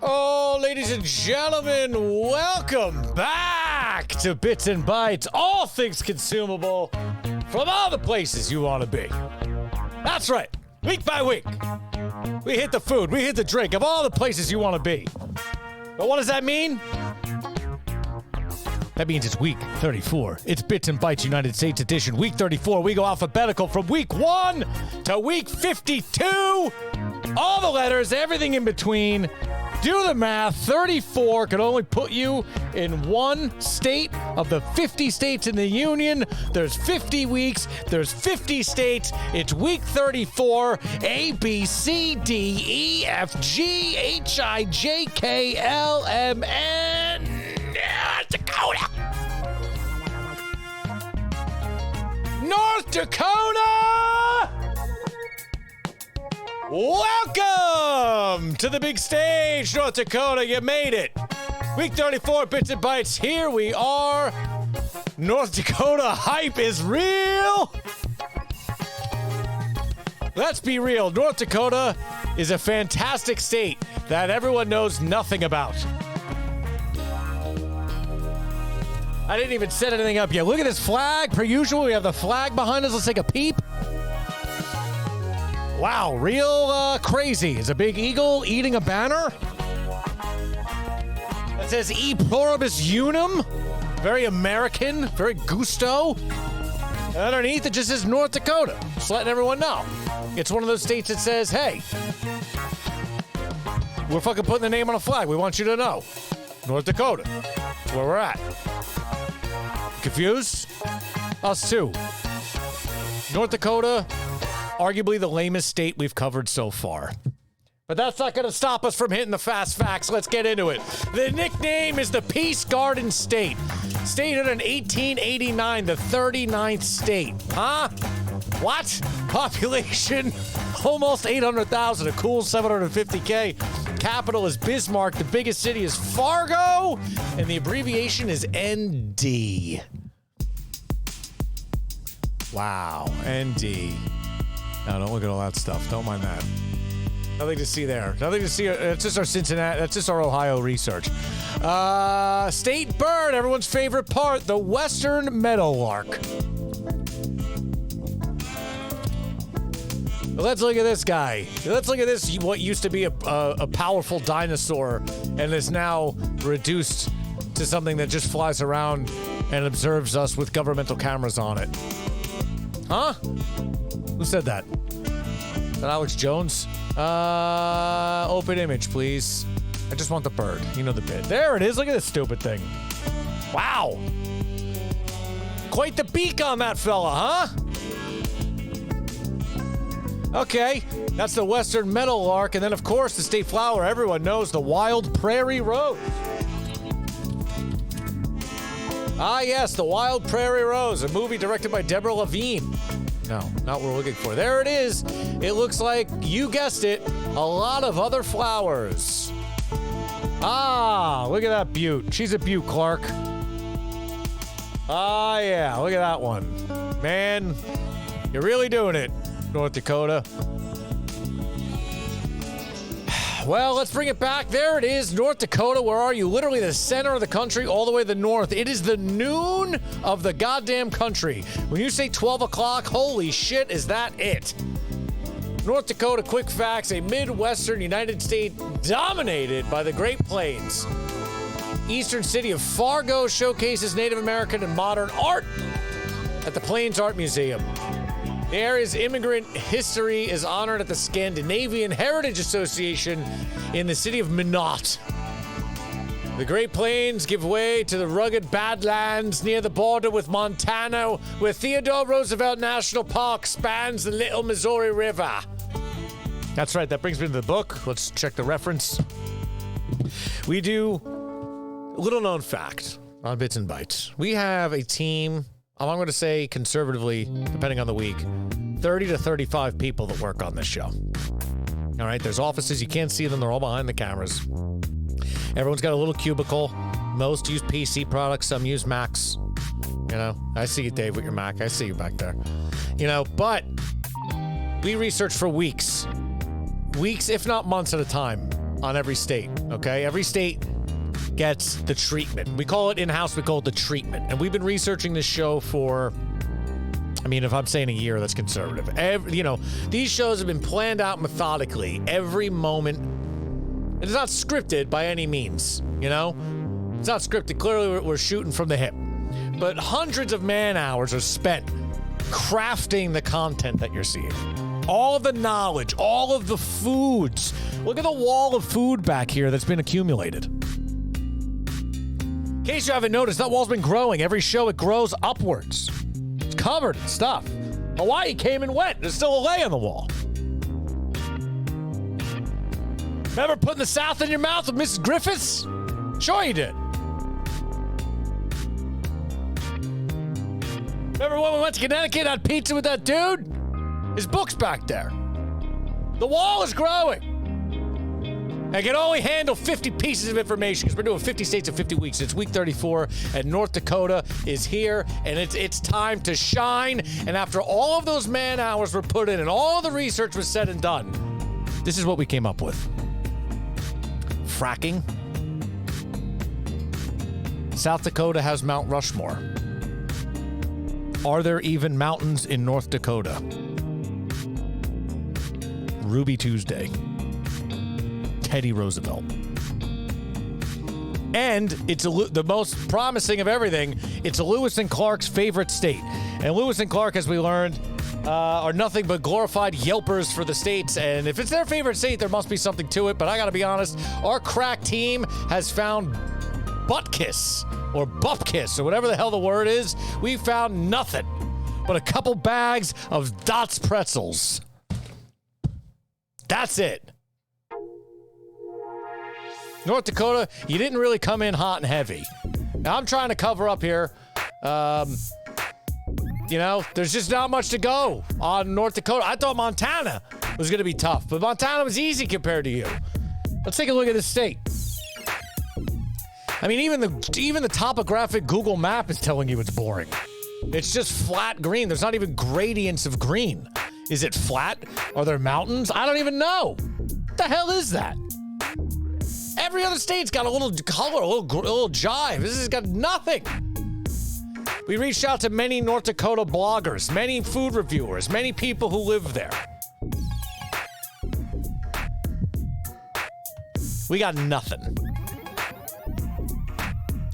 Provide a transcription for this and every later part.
Oh, ladies and gentlemen, welcome back to Bits and Bytes, all things consumable from all the places you want to be. That's right, week by week, we hit the food, we hit the drink of all the places you want to be. But what does that mean? That means it's week 34. It's Bits and Bytes United States edition. Week 34, we go alphabetical from week 1 to week 52. All the letters, everything in between. Do the math. 34 could only put you in one state of the 50 states in the Union. There's 50 weeks. There's 50 states. It's week 34. A, B, C, D, E, F, G, H, I, J, K, L, M, N. Dakota. North Dakota! Welcome to the big stage, North Dakota. You made it. Week 34, Bits and Bytes. Here we are. North Dakota hype is real. Let's be real. North Dakota is a fantastic state that everyone knows nothing about. I didn't even set anything up yet. Look at this flag. Per usual, we have the flag behind us. Let's take a peep. Wow, real crazy. Is a big eagle eating a banner? That says E pluribus unum. Very American, very gusto. And underneath, it just says North Dakota. Just letting everyone know. It's one of those states that says, hey, we're fucking putting the name on a flag. We want you to know. North Dakota. That's where we're at. Confused? Us too. North Dakota, arguably the lamest state we've covered so far. But that's not going to stop us from hitting the fast facts. Let's get into it. The nickname is the Peace Garden State. Stated in 1889, the 39th state. Huh? What? Population, almost 800,000, a cool 750K. Capital is Bismarck. The biggest city is Fargo. And the abbreviation is ND. Wow, ND. No, don't look at all that stuff. Don't mind that. Nothing to see there. Nothing to see. That's just our Cincinnati. That's just our Ohio research. State bird, everyone's favorite part, the western meadowlark. Let's look at this guy. Let's look at this, what used to be a powerful dinosaur and is now reduced to something that just flies around and observes us with governmental cameras on it. Huh? Who said that? Is that Alex Jones? Open image, please. I just want the bird. You know the bit. There it is. Look at this stupid thing. Wow. Quite the beak on that fella, huh? Okay, that's the western meadowlark, and then, of course, the state flower everyone knows, the wild prairie rose. Ah, yes, the wild prairie rose, a movie directed by Deborah Levine. No, not what we're looking for. There it is. It looks like, you guessed it, a lot of other flowers. Ah, look at that beaut. She's a beaut, Clark. Ah, yeah, look at that one. Man, you're really doing it, North Dakota. Well, let's bring it back. There it is, North Dakota. Where are you? Literally the center of the country, all the way to the north. It is the noon of the goddamn country. When you say 12 o'clock, holy shit, is that it? North Dakota, quick facts, a Midwestern United States dominated by the Great Plains. Eastern city of Fargo showcases Native American and modern art at the Plains Art Museum. The area's immigrant history is honored at the Scandinavian Heritage Association in the city of Minot. The Great Plains give way to the rugged Badlands near the border with Montana, where Theodore Roosevelt National Park spans the Little Missouri River. That's right, that brings me to the book. Let's check the reference. We do a little known fact on Bits and Bytes. We have a team, I'm going to say conservatively, depending on the week, 30 to 35 people that work on this show. All right, there's offices, you can't see them, they're all behind the cameras. Everyone's got a little cubicle. Most use PC products, some use Macs. You know, I see you, Dave, with your Mac. I see you back there. You know, but we researched for weeks. weeks, if not months at a time on every state, okay? Every state gets the treatment. We call it in-house, we call it the treatment. And we've been researching this show for, I mean, if I'm saying a year, that's conservative. These shows have been planned out methodically every moment. It's not scripted by any means, you know? It's not scripted. Clearly, we're shooting from the hip. But hundreds of man-hours are spent crafting the content that you're seeing. All the knowledge, all of the foods. Look at the wall of food back here that's been accumulated. In case you haven't noticed, that wall's been growing. Every show, it grows upwards. It's covered in stuff. Hawaii came and went. There's still a lay on the wall. Remember putting the South in your mouth with Mrs. Griffiths? Sure you did. Remember when we went to Connecticut and had pizza with that dude? His book's back there. The wall is growing. I can only handle 50 pieces of information because we're doing 50 states in 50 weeks. It's week 34, and North Dakota is here, and it's time to shine. And after all of those man hours were put in and all the research was said and done, this is what we came up with. Fracking. South Dakota has Mount Rushmore. Are there even mountains in North Dakota? Ruby Tuesday. Teddy Roosevelt. And it's the most promising of everything. It's Lewis and Clark's favorite state. And Lewis and Clark, as we learned, are nothing but glorified yelpers for the states. And if it's their favorite state, there must be something to it. But I got to be honest, our crack team has found butt kiss or bup kiss or whatever the hell the word is. We found nothing but a couple bags of Dots pretzels. That's it. North Dakota, you didn't really come in hot and heavy. Now, I'm trying to cover up here. There's just not much to go on North Dakota. I thought Montana was going to be tough, but Montana was easy compared to you. Let's take a look at this state. I mean, even the topographic Google map is telling you it's boring. It's just flat green. There's not even gradients of green. Is it flat? Are there mountains? I don't even know. What the hell is that? Every other state's got a little color, a little jive. This has got nothing. We reached out to many North Dakota bloggers, many food reviewers, many people who live there. We got nothing.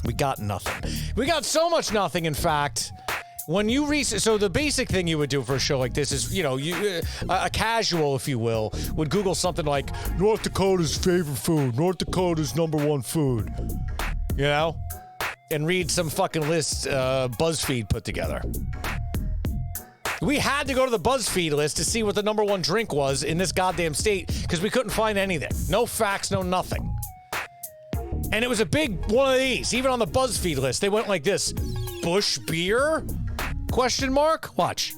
We got nothing. We got so much nothing, in fact. When you so the basic thing you would do for a show like this is, a casual, if you will, would Google something like North Dakota's favorite food, North Dakota's #1 food, and read some fucking list BuzzFeed put together. We had to go to the BuzzFeed list to see what the #1 drink was in this goddamn state because we couldn't find anything. No facts, no nothing. And it was a big one of these. Even on the BuzzFeed list, they went like this. Bush beer? ? Watch.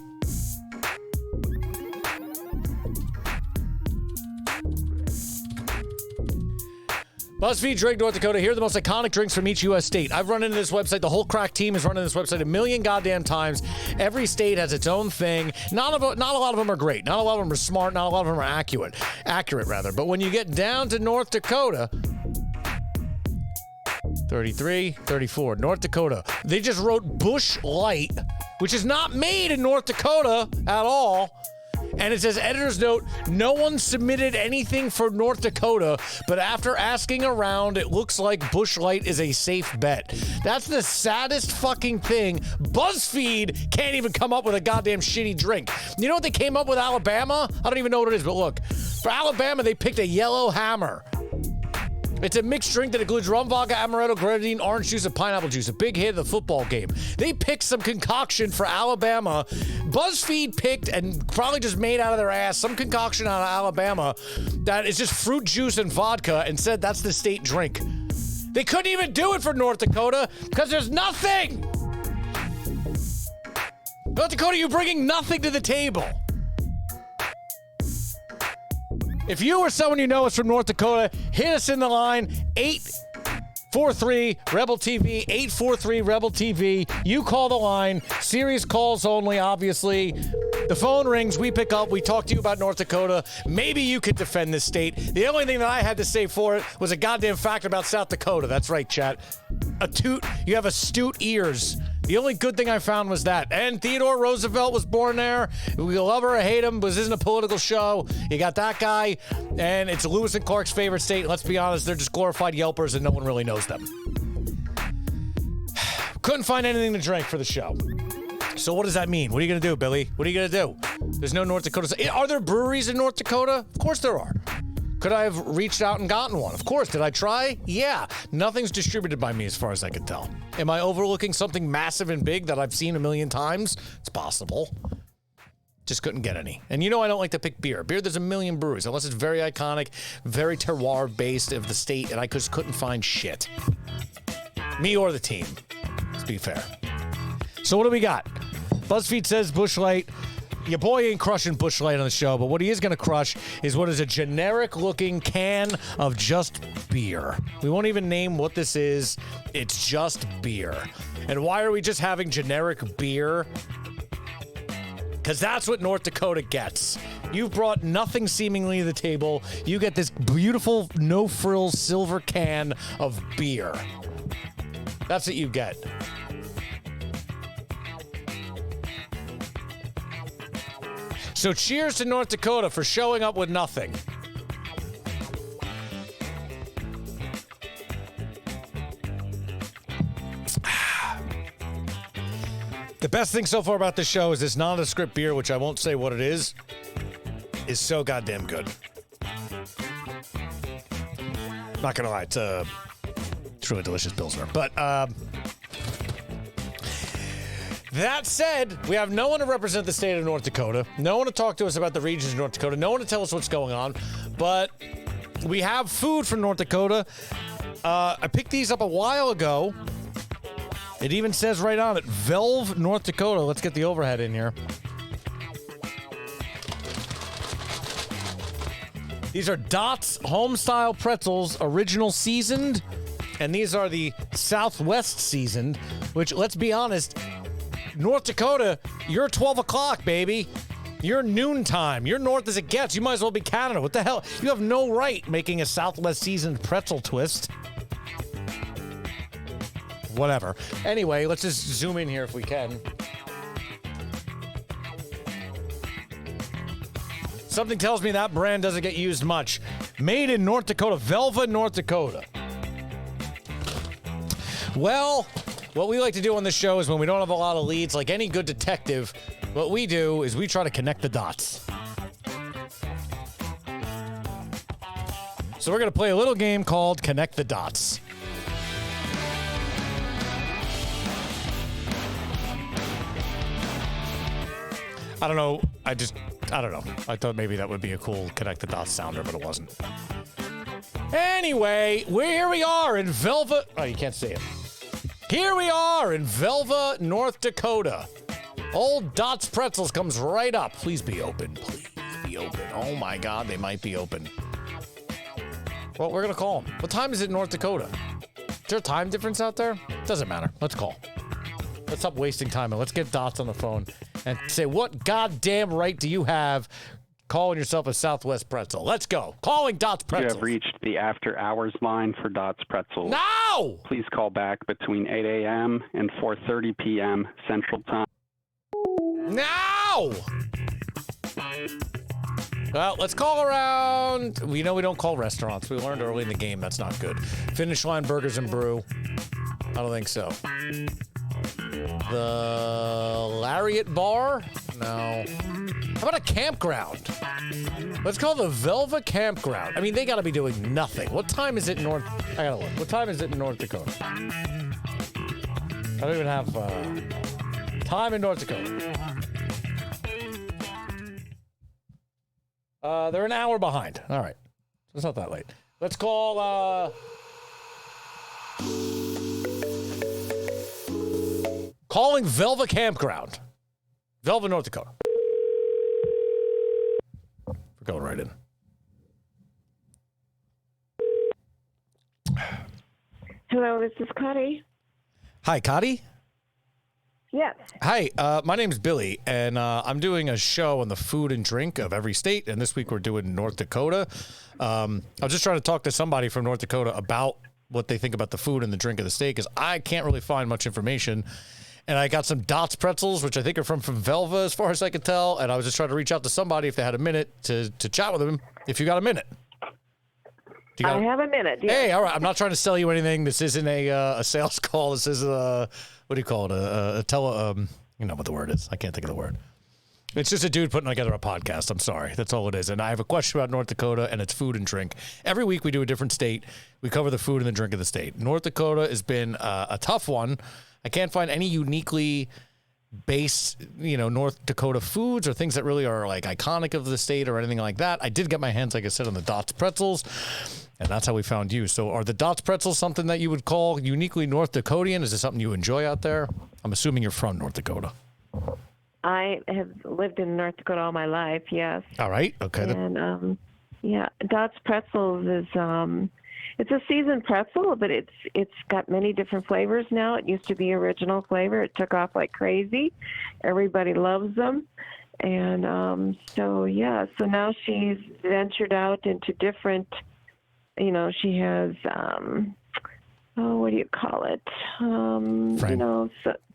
BuzzFeed Drink North Dakota. Here are the most iconic drinks from each U.S. state. I've run into this website. The whole crack team has run into this website a million goddamn times. Every state has its own thing. Not a lot of them are great. Not a lot of them are smart. Not a lot of them are accurate. But when you get down to North Dakota, 33, 34, North Dakota. They just wrote Bush Light, which is not made in North Dakota at all. And it says, editor's note, no one submitted anything for North Dakota, but after asking around, it looks like Bush Light is a safe bet. That's the saddest fucking thing. BuzzFeed can't even come up with a goddamn shitty drink. You know what they came up with, Alabama? I don't even know what it is, but look. For Alabama, they picked a Yellow Hammer. It's a mixed drink that includes rum, vodka, amaretto, grenadine, orange juice, and pineapple juice. A big hit of the football game. They picked some concoction for Alabama. BuzzFeed picked and probably just made out of their ass some concoction out of Alabama that is just fruit juice and vodka and said that's the state drink. They couldn't even do it for North Dakota because there's nothing. North Dakota, you're bringing nothing to the table. If you or someone you know is from North Dakota, hit us in the line, 843-REBEL-TV, 843-REBEL-TV. You call the line. Serious calls only, obviously. The phone rings. We pick up. We talk to you about North Dakota. Maybe you could defend this state. The only thing that I had to say for it was a goddamn fact about South Dakota. That's right, chat. You have astute ears. The only good thing I found was that. And Theodore Roosevelt was born there. We love her or hate him. This isn't a political show. You got that guy. And it's Lewis and Clark's favorite state. Let's be honest, they're just glorified Yelpers and no one really knows them. Couldn't find anything to drink for the show. So what does that mean? What are you going to do, Billy? What are you going to do? There's no North Dakota. Are there breweries in North Dakota? Of course there are. Could I have reached out and gotten one? Of course. Did I try? Yeah. Nothing's distributed by me as far as I can tell. Am I overlooking something massive and big that I've seen a million times? It's possible. Just couldn't get any. And you know I don't like to pick beer. There's a million breweries, unless it's very iconic, very terroir-based of the state, and I just couldn't find shit. Me or the team, let's be fair. So what do we got? BuzzFeed says Busch Light. Your boy ain't crushing Busch Light on the show, but what he is going to crush is what is a generic-looking can of just beer. We won't even name what this is. It's just beer. And why are we just having generic beer? Because that's what North Dakota gets. You've brought nothing seemingly to the table. You get this beautiful, no-frills silver can of beer. That's what you get. So cheers to North Dakota for showing up with nothing. The best thing so far about this show is this nondescript beer, which I won't say what it is so goddamn good. Not gonna lie, it's a truly delicious Pilsner. But that said, we have no one to represent the state of North Dakota, no one to talk to us about the regions of North Dakota, no one to tell us what's going on, but we have food from North Dakota. I picked these up a while ago. It even says right on it, Velv, North Dakota. Let's get the overhead in here. These are Dots Home-Style Pretzels, original seasoned, and these are the Southwest seasoned, which, let's be honest, North Dakota, you're 12 o'clock, baby. You're noontime. You're north as it gets. You might as well be Canada. What the hell? You have no right making a Southwest seasoned pretzel twist. Whatever. Anyway, let's just zoom in here if we can. Something tells me that brand doesn't get used much. Made in North Dakota. Velva, North Dakota. Well, what we like to do on this show is when we don't have a lot of leads, like any good detective, what we do is we try to connect the dots. So we're going to play a little game called Connect the Dots. I don't know. I don't know. I thought maybe that would be a cool Connect the Dots sounder, but it wasn't. Anyway, here we are in Velva. Oh, you can't see it. Here we are in Velva, North Dakota. Old Dots Pretzels comes right up. Please be open. Please be open. Oh my God, they might be open. Well, we're going to call them. What time is it in North Dakota? Is there a time difference out there? Doesn't matter. Let's call. Let's stop wasting time and let's get Dots on the phone and say, what goddamn right do you have calling yourself a Southwest Pretzel? Let's go. Calling Dots Pretzels. You have reached the after hours line for Dots Pretzels. No! Please call back between 8 a.m. and 4:30 p.m. Central Time. No! Well, let's call around. We know we don't call restaurants. We learned early in the game that's not good. Finish Line Burgers and Brew. I don't think so. The Lariat Bar? No. How about a campground? Let's call the Velva Campground. I mean, they got to be doing nothing. What time is it in North... I got to look. What time is it in North Dakota? I don't even have time in North Dakota. They're an hour behind. All right. It's not that late. Let's call... Calling Velva Campground. Velva, North Dakota. We're going right in. Hello, this is Cotty. Hi, Cotty. Yes. Hi, my name's Billy, and I'm doing a show on the food and drink of every state, and this week we're doing North Dakota. I was just trying to talk to somebody from North Dakota about what they think about the food and the drink of the state, because I can't really find much information. And I got some Dots pretzels, which I think are from Velva, as far as I can tell, and I was just trying to reach out to somebody if they had a minute to chat with them, if you got a minute. I have a minute. Yes. Hey, all right. I'm not trying to sell you anything. This isn't a sales call. This is what do you call it? You know what the word is. I can't think of the word. It's just a dude putting together a podcast. I'm sorry. That's all it is. And I have a question about North Dakota and its food and drink. Every week we do a different state. We cover the food and the drink of the state. North Dakota has been a tough one. I can't find any uniquely based, North Dakota foods or things that really are like iconic of the state or anything like that. I did get my hands, like I said, on the Dots pretzels, and that's how we found you. So are the Dots pretzels something that you would call uniquely North Dakotian? Is it something you enjoy out there? I'm assuming you're from North Dakota. I have lived in North Dakota all my life, yes. All right. Okay. And, Dots Pretzels is, it's a seasoned pretzel, but it's got many different flavors now. It used to be original flavor. It took off like crazy. Everybody loves them. And so now she's ventured out into different, she has, what do you call it?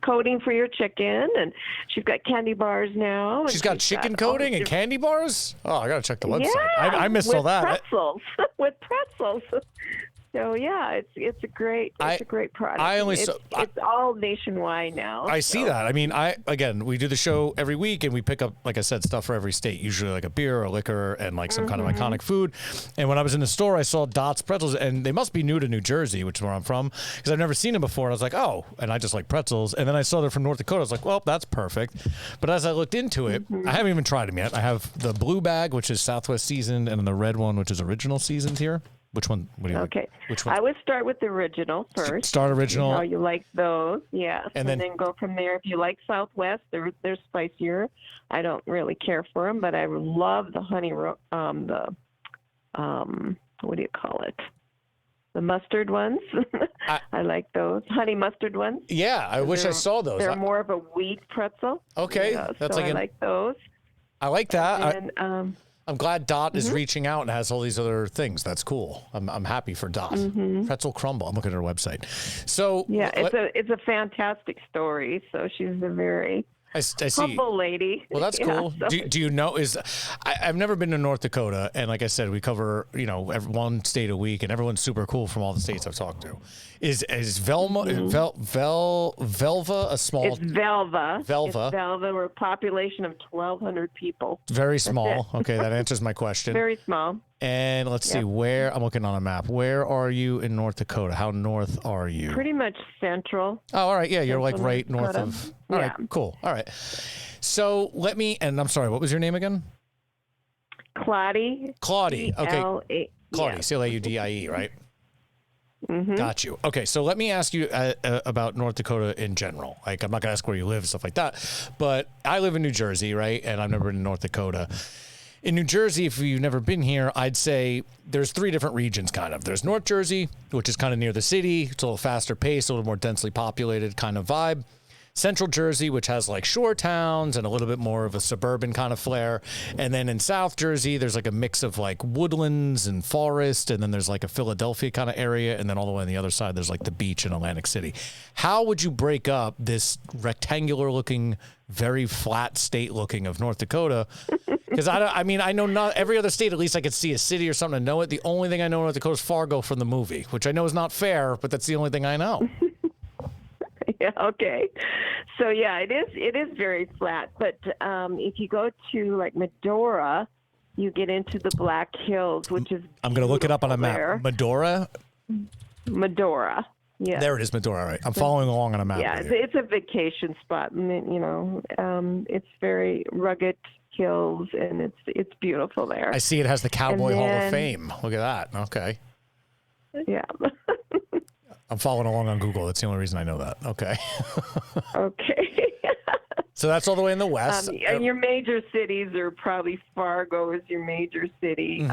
Coating for your chicken, and she's got candy bars now. She's got chicken coating and candy bars? Oh, I got to check the website. Yeah, I missed all that. Pretzels. With pretzels. So it's a great product. It's all nationwide now. I see that. I mean, we do the show every week and we pick up, like I said, stuff for every state, usually like a beer or a liquor and like some kind of iconic food. And when I was in the store, I saw Dots pretzels, and they must be new to New Jersey, which is where I'm from, because I've never seen them before. And I was like, oh, and I just like pretzels. And then I saw they're from North Dakota. I was like, well, that's perfect. But as I looked into it, I haven't even tried them yet. I have the blue bag, which is Southwest seasoned, and then the red one, which is original seasoned here. Which one? What do you Okay. like? Which one? I would start with the original first. Start original. How you like those, yes. And then go from there. If you like Southwest, they're spicier. I don't really care for them, but I love the honey, what do you call it? The mustard ones. I like those. Honey mustard ones. Yeah, I wish I saw those. They're more of a wheat pretzel. Okay. That's I like those. I like that. And, I'm glad Dot is reaching out and has all these other things. That's cool. I'm happy for Dot. Pretzel crumble. I'm looking at her website. So it's a fantastic story. So she's a very I see. Humble lady. Well, that's cool. So. Do you know, I've never been to North Dakota, and like I said, we cover, one state a week, and everyone's super cool from all the states I've talked to. Is Velva a small? It's Velva. Velva. It's Velva. We're a population of 1,200 people. Very small. Okay, that answers my question. Very small. And let's see, where, I'm looking on a map. Where are you in North Dakota? How north are you? Pretty much central. Oh, all right. Yeah, you're like right North north of. All right, cool. All right. So and I'm sorry, what was your name again? Claudie. Claudie. Okay. Claudie, C-L-A-U-D-I-E, right? Mm-hmm. Got you. Okay, so let me ask you about North Dakota in general. Like, I'm not going to ask where you live, stuff like that. But I live in New Jersey, right? And I've never been to North Dakota. In New Jersey, if you've never been here, I'd say there's three different regions, kind of. There's North Jersey, which is kind of near the city. It's a little faster paced, a little more densely populated kind of vibe. Central Jersey, which has like shore towns and a little bit more of a suburban kind of flair. And then in South Jersey, there's like a mix of like woodlands and forest. And then there's like a Philadelphia kind of area. And then all the way on the other side, there's like the beach in Atlantic City. How would you break up this rectangular looking, very flat state looking of North Dakota? Because I know not every other state, at least I could see a city or something to know it. The only thing I know in North Dakota is Fargo from the movie, which I know is not fair, but that's the only thing I know. Yeah, okay. So, it is very flat. But if you go to, like, Medora, you get into the Black Hills, which is I'm going to look it up on a map. There. Medora? Medora, yeah. There it is, Medora, right. I'm following along on a map. Yeah, it's a vacation spot. It's very rugged hills, and it's beautiful there. I see it has the Cowboy Hall of Fame. Look at that. Okay. Yeah. I'm following along on Google. That's the only reason I know that. Okay. Okay. So that's all the way in the west. And your major cities are probably Fargo is your major city.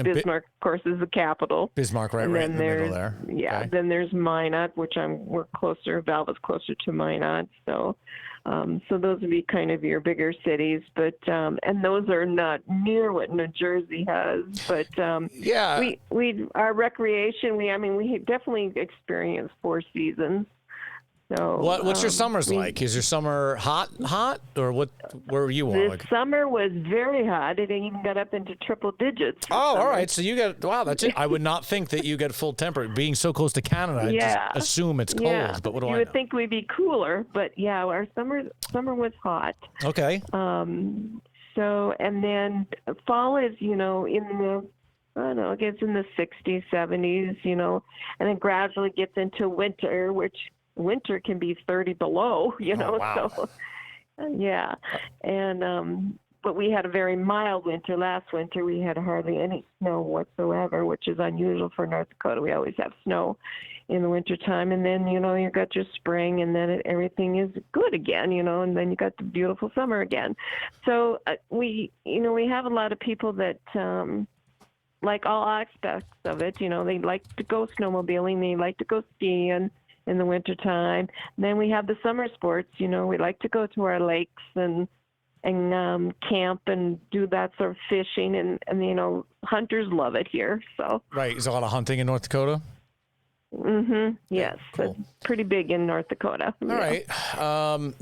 Bismarck, of course, is the capital. Bismarck, right in the middle there. Yeah. Okay. Then there's Minot, which we're closer. Valva's closer to Minot. So those would be kind of your bigger cities. But and those are not near what New Jersey has. But we our recreation. We definitely experience 4 seasons. So what's your summers like? Is your summer hot, or what? Where were you this on? summer was very hot. It even got up into triple digits. Oh, all right. So you get that's it. I would not think that you get full temperature. Being so close to Canada, I just assume it's cold. Yeah. But what do I know? You would think we'd be cooler, but yeah, our summer was hot. Okay. So and then fall is in the I don't know, it gets in the 60s, 70s, and then gradually gets into winter, which winter can be 30 below, wow. So yeah. And but we had a very mild winter. Last winter we had hardly any snow whatsoever, which is unusual for North Dakota. We always have snow in the wintertime, and then you got your spring, and then everything is good again, and then you got the beautiful summer again. So we have a lot of people that like all aspects of it. They like to go snowmobiling, they like to go skiing in the wintertime. Then we have the summer sports. We like to go to our lakes and camp and do that sort of fishing, and hunters love it here. So right, there's a lot of hunting in North Dakota. Yes, cool. It's pretty big in North Dakota. All right.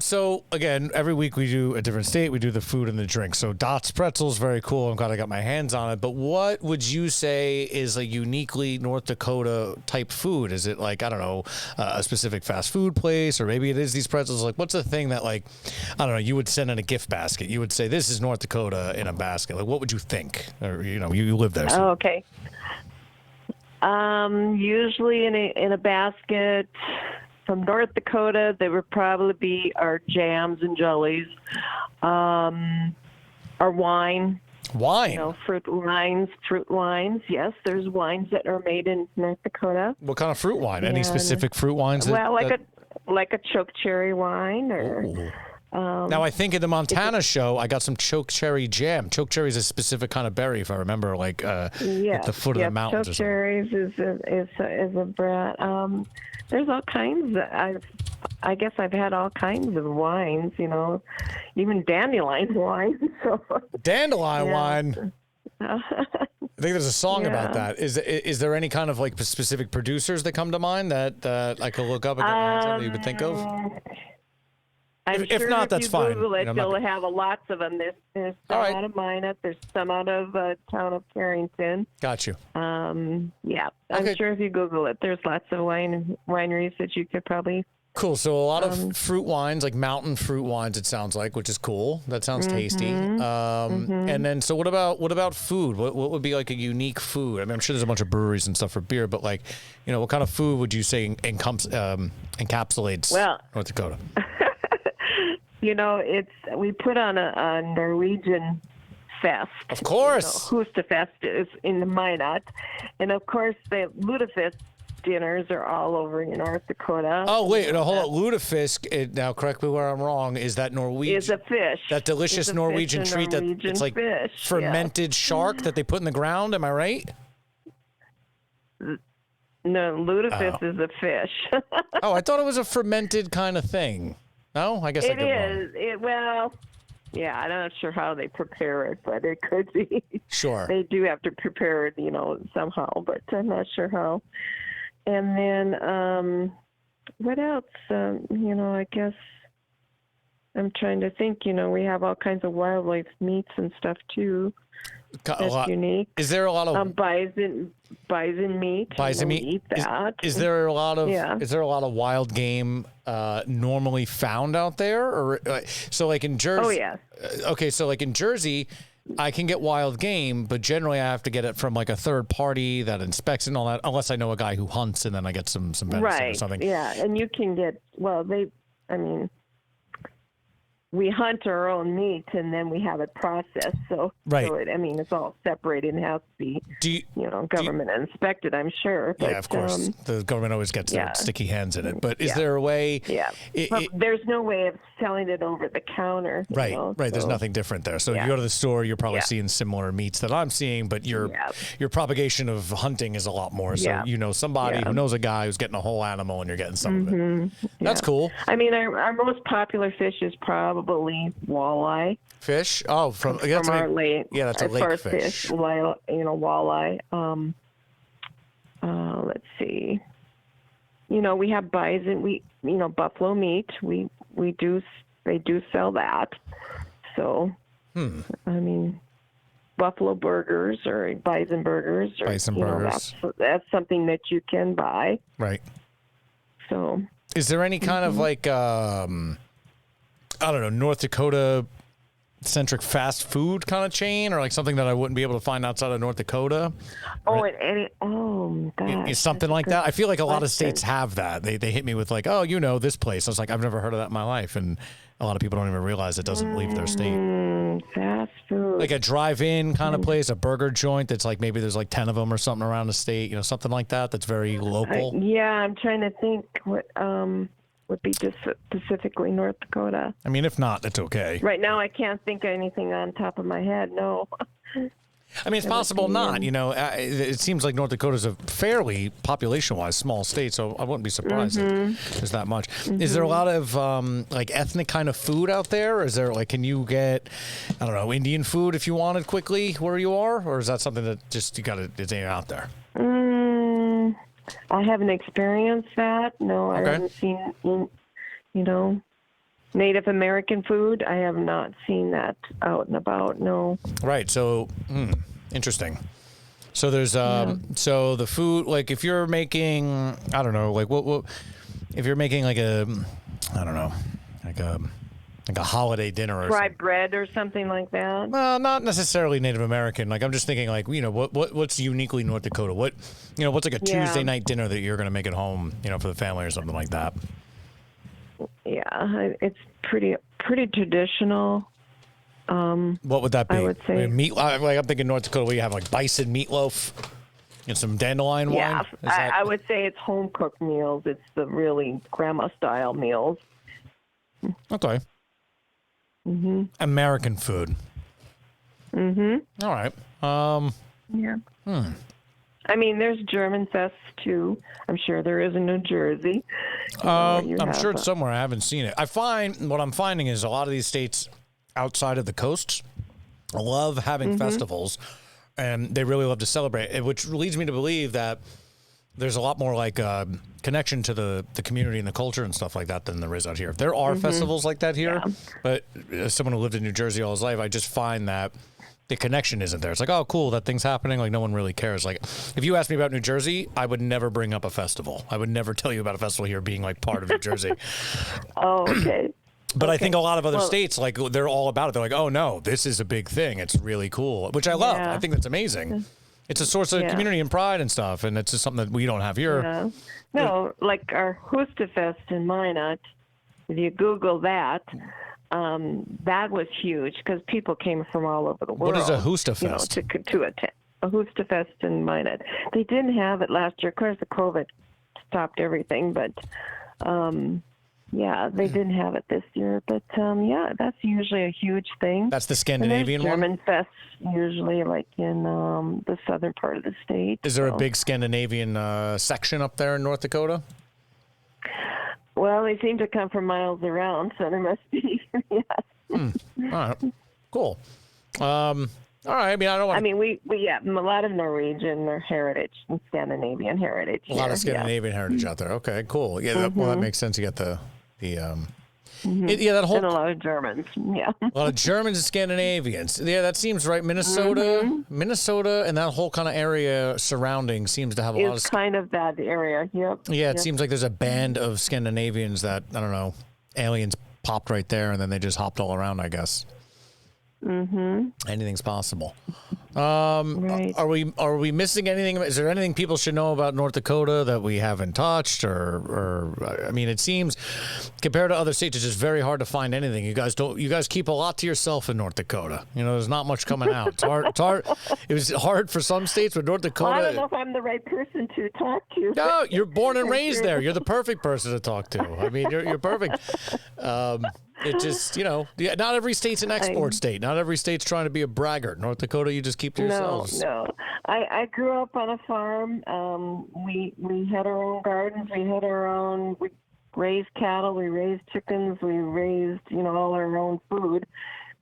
So again, every week we do a different state. We do the food and the drink. So Dot's Pretzels, very cool. I'm glad I got my hands on it. But what would you say is a uniquely North Dakota type food? Is it like, I don't know, a specific fast food place, or maybe it is these pretzels? Like, what's the thing that, like, I don't know, you would send in a gift basket? You would say, this is North Dakota in a basket. Like, what would you think? Or you live there. So. Oh, okay. Usually in a basket from North Dakota, there would probably be our jams and jellies, our wine. Wine? Fruit wines. Yes, there's wines that are made in North Dakota. What kind of fruit wine? Any specific fruit wines? Like a choke cherry wine, or. Ooh. Now, I think in the Montana show, I got some choke cherry jam. Choke cherry is a specific kind of berry, if I remember, at the foot of the mountains. Choke cherries is a brat. There's all kinds. I guess I've had all kinds of wines. Even dandelion wine. So. Dandelion wine. I think there's a song about that. Is there any kind of like specific producers that come to mind that I could look up and get my hands on that you would think of? If not, that's fine. Google it, you'll have lots of them. There's some out of Minot. There's some out of town of Carrington. Got you. Yeah. I'm sure if you Google it, there's lots of wineries that you could probably. Cool. So a lot of fruit wines, like mountain fruit wines, it sounds like, which is cool. That sounds tasty. And then, so what about food? What would be like a unique food? I mean, I'm sure there's a bunch of breweries and stuff for beer, but like, what kind of food would you say encapsulates North Dakota? We put on a Norwegian fest. Of course. Hustafest is in the Minot. And of course, the lutefisk dinners are all over in North Dakota. Oh, wait. Hold on. Lutefisk, now correct me where I'm wrong, is that Norwegian? It's a fish. That delicious Norwegian treat it's like fish, fermented shark that they put in the ground. Am I right? No, lutefisk is a fish. Oh, I thought it was a fermented kind of thing. No, I guess it is. I'm not sure how they prepare it, but it could be. Sure. They do have to prepare it, somehow, but I'm not sure how. And then, what else? I guess I'm trying to think. We have all kinds of wildlife meats and stuff too. That's unique. Is there a lot of bison meat? Bison meat. Eat that. Is there a lot of Is there a lot of wild game normally found out there, or so like in Jersey? Oh yeah. Okay, so like in Jersey, I can get wild game, but generally I have to get it from like a third party that inspects and all that, unless I know a guy who hunts, and then I get some venison or something. Yeah, and you can get we hunt our own meat and then we have it processed. So, Right. so it's all separated and has to be, government inspected, I'm sure. But, yeah, of course. The government always gets their sticky hands in it. But is there a way? Yeah. But there's no way of selling it over the counter. Right. So, There's nothing different there. So you go to the store, you're probably seeing similar meats that I'm seeing, but your propagation of hunting is a lot more. So somebody who knows a guy who's getting a whole animal and you're getting some of it. That's cool. I mean, our most popular fish is probably walleye. Fish? Oh, from our lake. Yeah, that's a lake fish. Walleye. Let's see. We have bison. Buffalo meat. They do sell that. So, I mean, buffalo burgers or bison burgers. That's something that you can buy. Right. So. Is there any kind of like, I don't know, North Dakota centric fast food kind of chain, or like something that I wouldn't be able to find outside of North Dakota? Gosh, something like that. I feel like a lot of states have that. They hit me with like, this place. I was like, I've never heard of that in my life, and a lot of people don't even realize it doesn't leave their state. Fast food, like a drive-in kind of place, a burger joint that's like maybe there's like 10 of them or something around the state. Something like that. That's very local. I'm trying to think what would be just specifically North Dakota. I mean, if not, that's okay. Right now, I can't think of anything on top of my head. No. I mean, it's possible not. It seems like North Dakota's a fairly population-wise small state, so I wouldn't be surprised if there's that much. Is there a lot of like ethnic kind of food out there? Or is there like, can you get, I don't know, Indian food if you wanted quickly where you are, or is that something that just it's out there? I haven't experienced that. No, I haven't seen, Native American food. I have not seen that out and about. No. Right. So, interesting. So there's so the food, like if you're making, I don't know, like what if you're making like a, I don't know, like a holiday dinner or fried bread or something like that. Well, not necessarily Native American. Like I'm just thinking, like what's uniquely North Dakota? What's like a Tuesday night dinner that you're going to make at home, for the family or something like that. Yeah, it's pretty traditional. What would that be? I would say I'm thinking North Dakota. Where you have like bison meatloaf and some dandelion wine. Yeah, I would say it's home cooked meals. It's the really grandma style meals. Okay. American food. All right. Yeah. I mean, there's German Fest too. I'm sure there is in New Jersey. I'm sure it's somewhere. I haven't seen it. What I'm finding is a lot of these states outside of the coasts love having festivals, and they really love to celebrate, which leads me to believe that there's a lot more like connection to the community and the culture and stuff like that than there is out here. There are festivals like that here, but as someone who lived in New Jersey all his life, I just find that the connection isn't there. It's like, oh, cool, that thing's happening. Like, no one really cares. Like, if you asked me about New Jersey, I would never bring up a festival. I would never tell you about a festival here being like part of New Jersey. Oh, okay. But I think a lot of other states, like, they're all about it. They're like, oh, no, this is a big thing. It's really cool, which I love. I think that's amazing. It's a source of community and pride and stuff, and it's just something that we don't have here. Yeah. No, like our Hoostefest in Minot, if you Google that, that was huge because people came from all over the world. What is a Hoostefest? To attend a Hoostefest in Minot. They didn't have it last year. Of course, the COVID stopped everything, but they didn't have it this year. But that's usually a huge thing. That's the Scandinavian one? German Fest usually like in the southern part of the state. Is there a big Scandinavian section up there in North Dakota? Well, they seem to come from miles around, so there must be. Yes. All right. Cool. All right. I mean, I don't want. I mean, we a lot of Norwegian or heritage and Scandinavian heritage. A lot of Scandinavian heritage out there. Okay. Cool. Yeah. That makes sense. You got that whole. And a lot of Germans. Yeah. A lot of Germans and Scandinavians. Yeah, that seems right. Minnesota, and that whole kind of area surrounding seems to have a lot of. It's kind of that area. Yep. Yeah, it seems like there's a band of Scandinavians that, I don't know, aliens popped right there and then they just hopped all around, I guess. Anything's possible. Right. Are we missing anything? Is there anything people should know about North Dakota that we haven't touched? Or I mean, it seems compared to other states, it's just very hard to find anything. You guys keep a lot to yourself in North Dakota. You know, there's not much coming out. It's hard. It was hard for some states, but North Dakota. Well, I don't know if I'm the right person to talk to. No, you're born and raised there. You're the perfect person to talk to. I mean, you're perfect. It just, you know, not every state's an export state. Not every state's trying to be a braggart. North Dakota, you just keep to yourselves. No. I grew up on a farm. We had our own gardens. We raised cattle. We raised chickens. We raised, all our own food,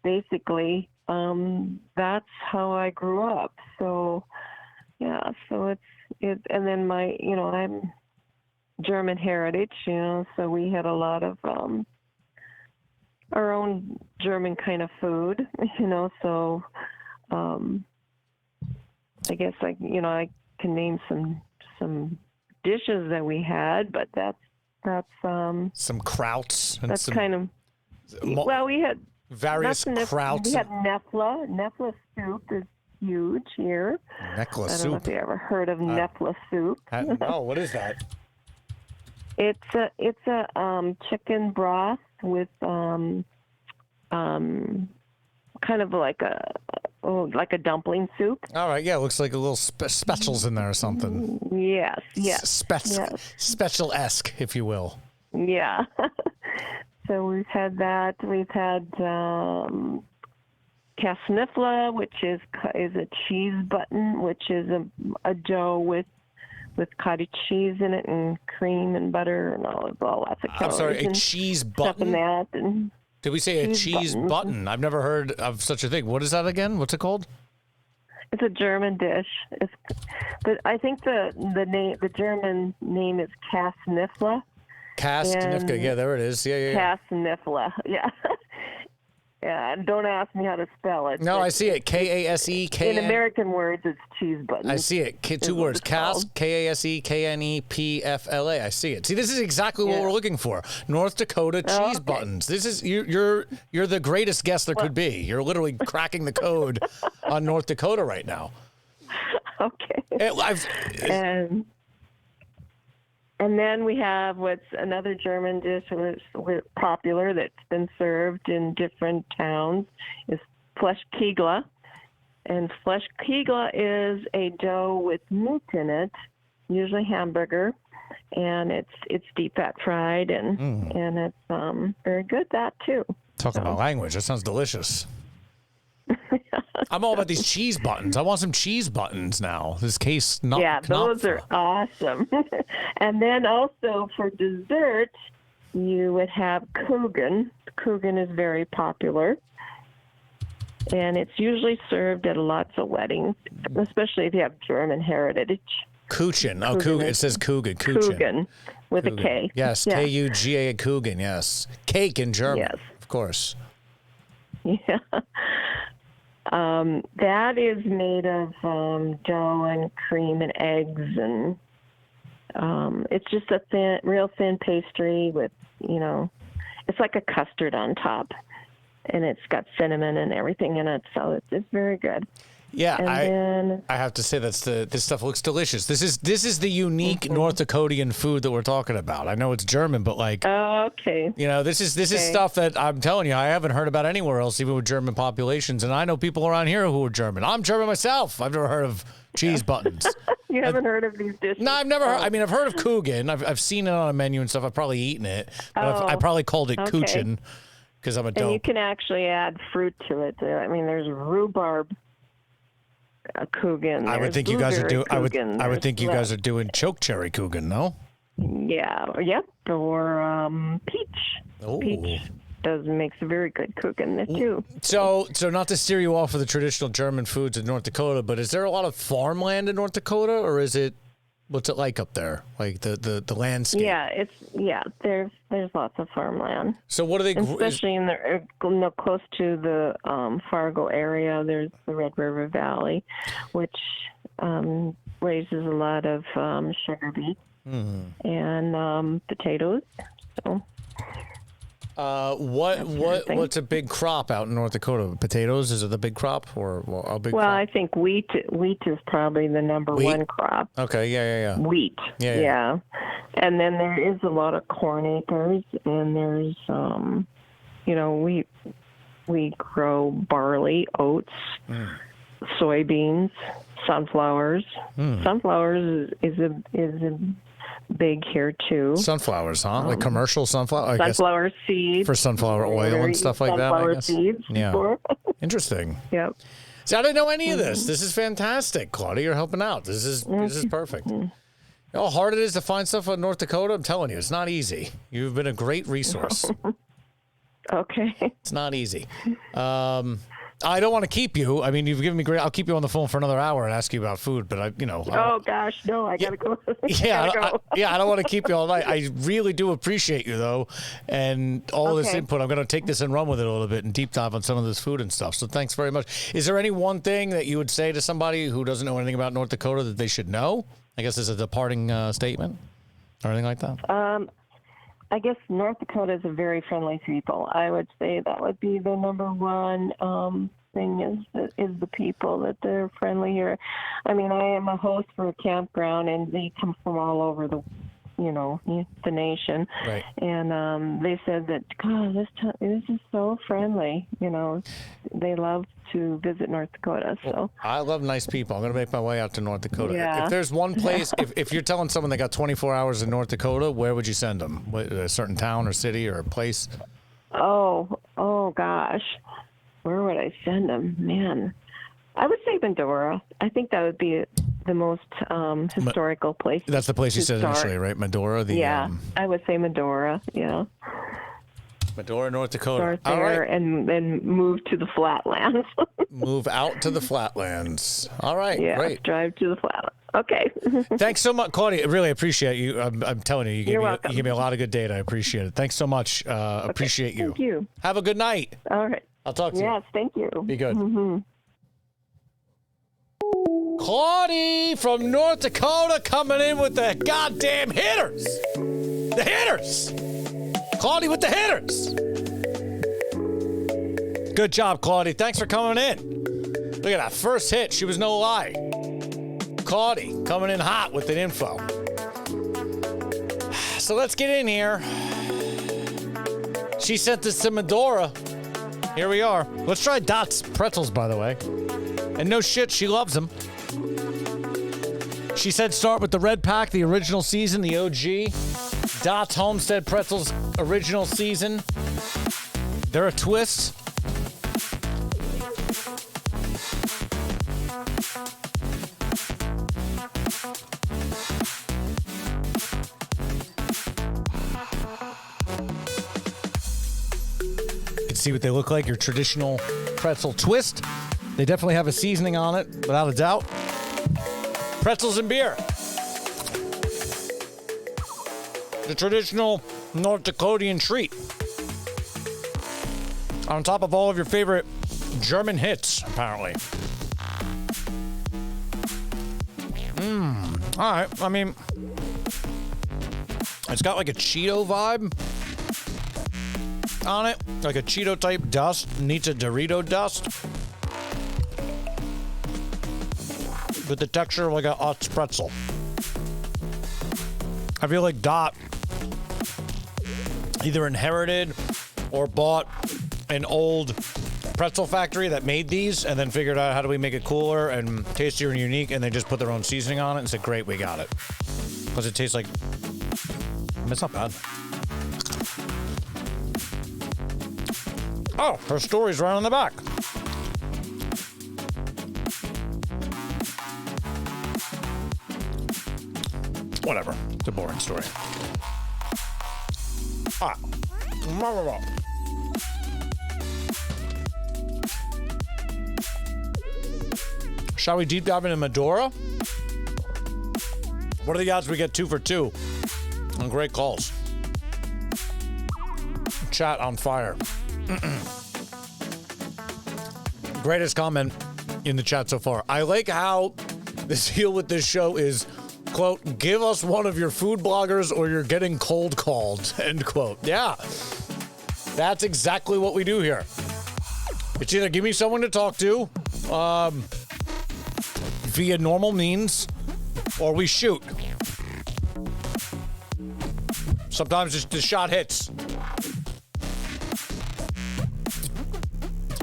basically. That's how I grew up. So, yeah. So and then I'm German heritage, so we had a lot of our own German kind of food, so I guess I can name some dishes that we had, but that's some krauts and that's some kind of we had various krauts. We had Nefla. Nefla soup is huge here. Nefla I don't know soup. if you ever heard of Nefla soup. No, what is that? It's a chicken broth with kind of like a dumpling soup. All right, yeah, it looks like a little specials in there or something. Yes. Special-esque, if you will. Yeah. So we've had that. We've had kasnifla, which is a cheese button, which is a dough with cottage cheese in it and cream and butter and all lots of calories. I'm sorry, a cheese button? Did we say a cheese button? I've never heard of such a thing. What is that again? What's it called? It's a German dish. But I think the German name is Kasnifla. Kasnifla, yeah, there it is. Yeah. Kasnifla, yeah. Yeah, and don't ask me how to spell it. No, I see it. K-A-S-E-K-N. In American words, it's cheese button. I see it. Two words. K-A-S-E-K-N-E-P-F-L-A. I see it. See, this is exactly what we're looking for. North Dakota cheese buttons. This is you're the greatest guest there could be. You're literally cracking the code on North Dakota right now. Okay. And then we have what's another German dish that's popular that's been served in different towns is Fleischkegel. And Fleischkegel is a dough with meat in it, usually hamburger, and it's deep fat fried and it's very good that too. Talking about language, that sounds delicious. I'm all about these cheese buttons. I want some cheese buttons now. This case, not yeah, those are awesome. And then also for dessert, you would have Kuchen. Kuchen is very popular, and it's usually served at lots of weddings, especially if you have German heritage. Kuchen. Oh, Kuchen. It says Kuchen. Kuchen with a K. Yes, K-U-G-A, Kuchen. Yes, cake in German. Yes, of course. Yeah. That is made of dough and cream and eggs, and it's just a real thin pastry with, it's like a custard on top, and it's got cinnamon and everything in it, so it's very good. Yeah, I have to say this stuff looks delicious. This is the unique North Dakotian food that we're talking about. I know it's German, but okay. This is stuff that I'm telling you I haven't heard about anywhere else, even with German populations. And I know people around here who are German. I'm German myself. I've never heard of cheese buttons. You haven't heard of these dishes? No, I've never heard. I mean, I've heard of Kuchen. I've seen it on a menu and stuff. I've probably eaten it. But I probably called it Kuchen because I'm a dope. And you can actually add fruit to it. I mean, there's rhubarb. Kuchen. I would think you guys are doing. I would think you guys are doing choke cherry Kuchen, no? Yeah. Yep. Or peach. Oh. Peach makes a very good Kuchen there too. So not to steer you off of the traditional German foods in North Dakota, but is there a lot of farmland in North Dakota, or is it? What's it like up there? Like the landscape? Yeah, there's lots of farmland. So what are they? Especially in the close to the Fargo area, there's the Red River Valley, which raises a lot of sugar beets and potatoes. So What's a big crop out in North Dakota? Potatoes? Is it the big crop or a big Well, crop? I think wheat is probably the number one crop. Okay, yeah. Wheat. Yeah. And then there is a lot of corn acres, and there's we grow barley, oats, soybeans, sunflowers. Sunflowers is a big here too. Sunflowers, huh? Like commercial sunflower? Sunflower seeds. For sunflower oil and stuff like that, I guess. Seeds. Yeah. Interesting. Yep. See, I didn't know any of this. This is fantastic, Claudia. You're helping out. This is perfect. You know how hard it is to find stuff in North Dakota? I'm telling you, it's not easy. You've been a great resource. Okay. It's not easy. I don't want to keep you. I mean, you've given me great. I'll keep you on the phone for another hour and ask you about food. But Oh gosh, no! I gotta go. I don't want to keep you all night. I really do appreciate you though, and all this input. I'm going to take this and run with it a little bit and deep dive on some of this food and stuff. So thanks very much. Is there any one thing that you would say to somebody who doesn't know anything about North Dakota that they should know? I guess as a departing statement or anything like that. I guess North Dakota is a very friendly people. I would say that would be the number one thing is the people, that they're friendly here. I mean, I am a host for a campground, and they come from all over the nation. Right. And they said that, God, this is so friendly. They love to visit North Dakota. So well, I love nice people. I'm going to make my way out to North Dakota. Yeah. If there's one place, if you're telling someone they got 24 hours in North Dakota, where would you send them? A certain town or city or a place? Oh gosh. Where would I send them? Man, I would say Medora. I think that would be the most historical place. That's the place you said start. initially, right? Medora? I would say Medora, yeah. Medora, North Dakota. Start there and then move to the flatlands. Move out to the flatlands. All right, yeah, great. Drive to the flatlands. Okay. Thanks so much, Claudia. I really appreciate you. I'm telling you, you gave me a lot of good data. I appreciate it. Thanks so much. Appreciate you. Thank you. Have a good night. All right. I'll talk to you. Yes, thank you. Be good. Claudia from North Dakota coming in with the goddamn hitters. The hitters. Claudia with the hitters. Good job, Claudia. Thanks for coming in. Look at that first hit. She was no lie. Claudia coming in hot with the info. So let's get in here. She sent us to Medora. Here we are. Let's try Dot's pretzels, by the way. And no shit, she loves them. She said start with the red pack, the original season, the OG. Dot's Homestead Pretzels, original season. They're a twist. You can see what they look like, your traditional pretzel twist. They definitely have a seasoning on it, without a doubt. Pretzels and beer. The traditional North Dakotian treat. On top of all of your favorite German hits, apparently. All right. I mean, it's got like a Cheeto vibe on it. Like a Cheeto type dust needs a Dorito dust. With the texture of like a Utz pretzel. I feel like Dot either inherited or bought an old pretzel factory that made these and then figured out how do we make it cooler and tastier and unique, and they just put their own seasoning on it and said, great, we got it. Because it tastes like, it's not bad. Oh, her story's right on the back. Whatever. It's a boring story. Shall we deep dive into Medora? What are the odds we get 2 for 2 on great calls? Chat on fire. Greatest comment in the chat so far. I like how the deal with this show is, quote, give us one of your food bloggers or you're getting cold called, end quote. Yeah. That's exactly what we do here. It's either give me someone to talk to via normal means, or we shoot. Sometimes just the shot hits.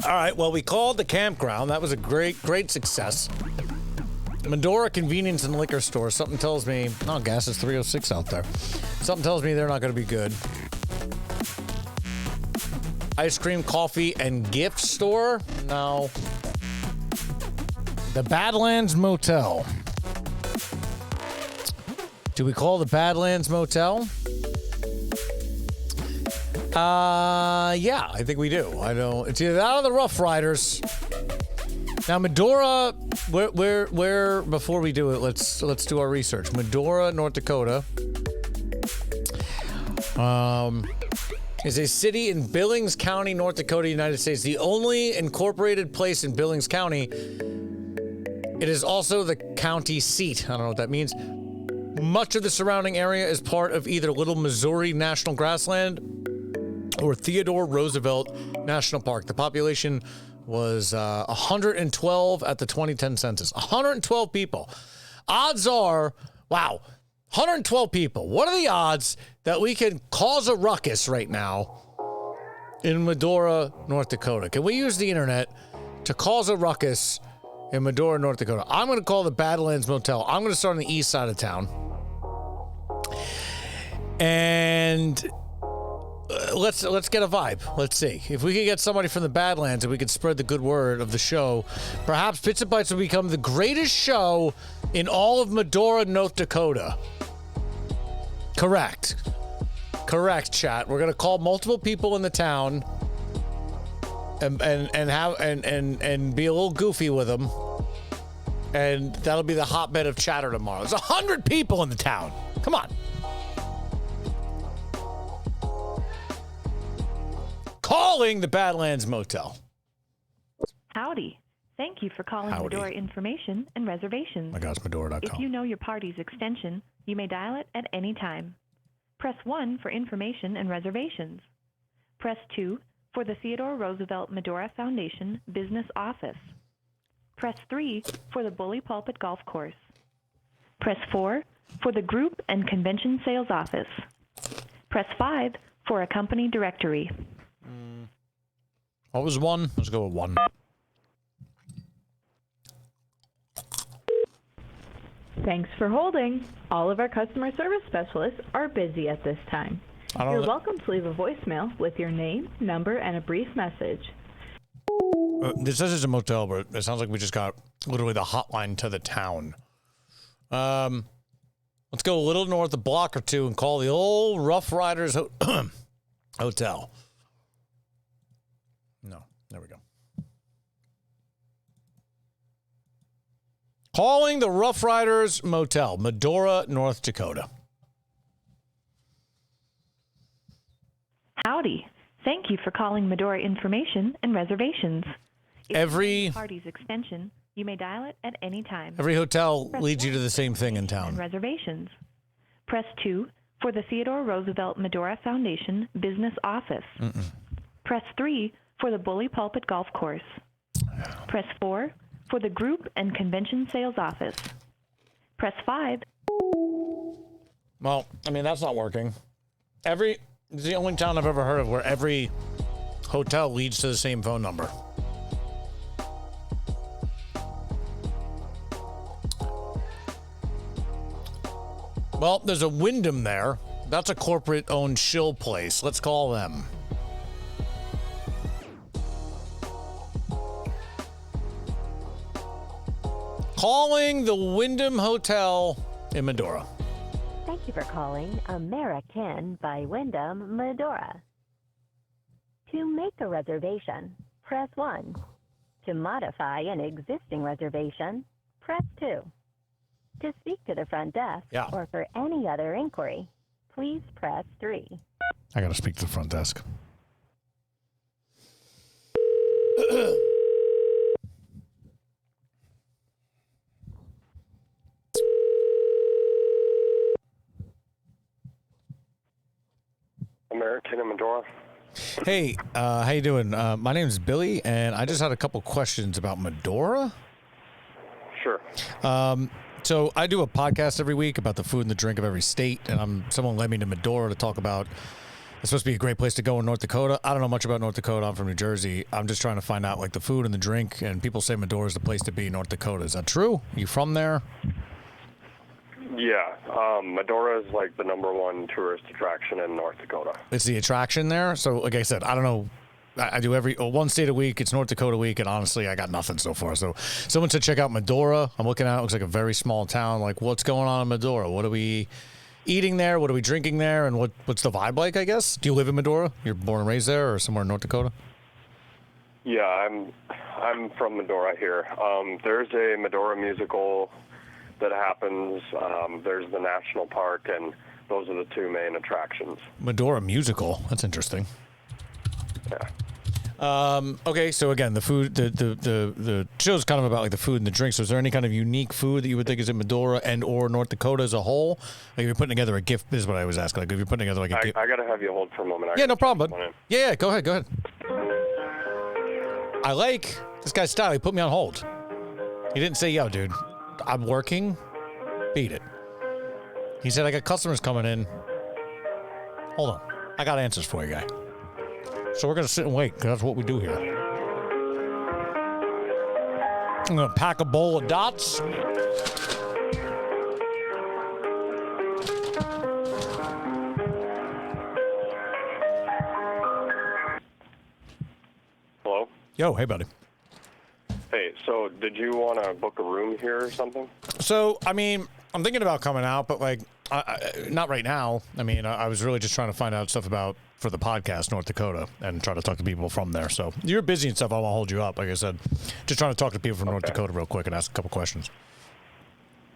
All right, well, we called the campground. That was a great success. Medora Convenience and Liquor Store. Something tells me, oh, gas is 306 out there. Something tells me they're not going to be good. Ice cream, coffee, and gift store? No. The Badlands Motel. Do we call the Badlands Motel? Yeah, I think we do. I know it's either that or the Rough Riders. Now, Medora, where before we do it, let's do our research. Medora, North Dakota, is a city in Billings County, North Dakota, United States. The only incorporated place in Billings County. It is also the county seat. I don't know what that means. Much of the surrounding area is part of either Little Missouri National Grassland or Theodore Roosevelt National Park. The population was 112 at the 2010 census. 112 people. Odds are, wow, 112 people. What are the odds that we can cause a ruckus right now in Medora, North Dakota? Can we use the internet to cause a ruckus in Medora, North Dakota? I'm going to call the Badlands Motel. I'm going to start on the east side of town. And let's get a vibe. Let's see. If we could get somebody from the Badlands and we could spread the good word of the show, perhaps Bits and Bites will become the greatest show in all of Medora, North Dakota. Correct, chat. We're gonna call multiple people in the town and be a little goofy with them, and that'll be the hotbed of chatter tomorrow. There's 100 people in the town. Come on. Calling the Badlands Motel. Howdy. Thank you for calling Howdy. Medora Information and Reservations. My gosh, Medora.com. If you know your party's extension, you may dial it at any time. Press 1 for information and reservations. Press 2 for the Theodore Roosevelt Medora Foundation Business Office. Press 3 for the Bully Pulpit Golf Course. Press 4 for the Group and Convention Sales Office. Press 5 for a company directory. What was 1? Let's go with 1. Thanks for holding. All of our customer service specialists are busy at this time. You're welcome to leave a voicemail with your name, number, and a brief message. This says it's a motel, but it sounds like we just got literally the hotline to the town. Let's go a little north, a block or two, and call the old Rough Riders Hotel. No, there we go. Calling the Rough Riders Motel, Medora, North Dakota. Howdy. Thank you for calling Medora Information and Reservations. If Every party's extension, you may dial it at any time. Every hotel Press leads you 1 to the same thing in and town. reservations. Press 2 for the Theodore Roosevelt Medora Foundation Business Office. Press 3 for the Bully Pulpit Golf Course. Press 4 for the Group and Convention Sales Office. Press 5. Well, I mean, that's not working. It's the only town I've ever heard of where every hotel leads to the same phone number. Well, there's a Wyndham there. That's a corporate-owned shill place. Let's call them. Calling the Wyndham Hotel in Medora. Thank you for calling American by Wyndham, Medora. To make a reservation, press 1. To modify an existing reservation, press 2. To speak to the front desk or for any other inquiry, please press 3. I gotta speak to the front desk. American in Medora. Hey, how you doing? My name is Billy, and I just had a couple questions about Medora. Sure. So I do a podcast every week about the food and the drink of every state, and someone led me to Medora to talk about. It's supposed to be a great place to go in North Dakota. I don't know much about North Dakota. I'm from New Jersey. I'm just trying to find out like the food and the drink, and people say Medora is the place to be in North Dakota. Is that true? Are you from there? Yeah. Medora is like the #1 tourist attraction in North Dakota. It's the attraction there. So like I said, I don't know. I do one state a week. It's North Dakota week, and honestly, I got nothing so far. So someone said check out Medora. I'm looking at it. It looks like a very small town. Like, what's going on in Medora? What are we eating there? What are we drinking there? And what's the vibe like, I guess? Do you live in Medora? You're born and raised there or somewhere in North Dakota? Yeah, I'm from Medora here. There's a Medora musical that happens. There's the national park, and those are the two main attractions. Medora musical. That's interesting. Yeah. Okay, so again, the food, the show's kind of about like the food and the drinks. So is there any kind of unique food that you would think is in Medora and or North Dakota as a whole? Like if you're putting together a gift, this is what I always ask. Like if you're putting together like a gift. I gotta have you hold for a moment. Yeah, no problem, bud. Yeah, go ahead. I like this guy's style. He put me on hold. He didn't say, yo, dude, I'm working. Beat it. He said, I got customers coming in. Hold on. I got answers for you, guy. So we're going to sit and wait, because that's what we do here. I'm going to pack a bowl of dots. Hello? Yo, hey, buddy. Hey, so did you want to book a room here or something? So, I mean, I'm thinking about coming out, but like, not right now. I mean, I was really just trying to find out stuff about, for the podcast, North Dakota, and try to talk to people from there. So you're busy and stuff. I won't hold you up. Like I said, just trying to talk to people from North Dakota real quick and ask a couple questions.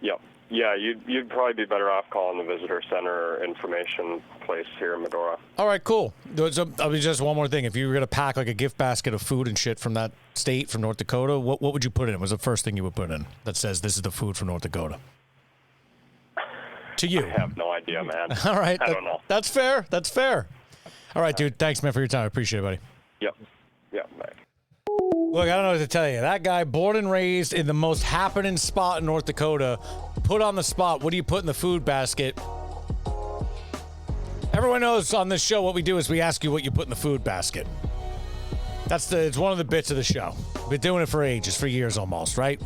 Yep. Yeah, you'd probably be better off calling the visitor center or information place here in Medora. All right, cool. So, I mean, just one more thing. If you were going to pack like a gift basket of food and shit from that state, from North Dakota, what would you put in? What was the first thing you would put in that says this is the food from North Dakota? To you. I have no idea, man. All right. I don't know. That's fair. All right, dude. Thanks, man, for your time. I appreciate it, buddy. Yep. Bye. Look, I don't know what to tell you. That guy, born and raised in the most happening spot in North Dakota, put on the spot. What do you put in the food basket? Everyone knows on this show what we do is we ask you what you put in the food basket. It's one of the bits of the show. We've been doing it for ages, for years almost, right?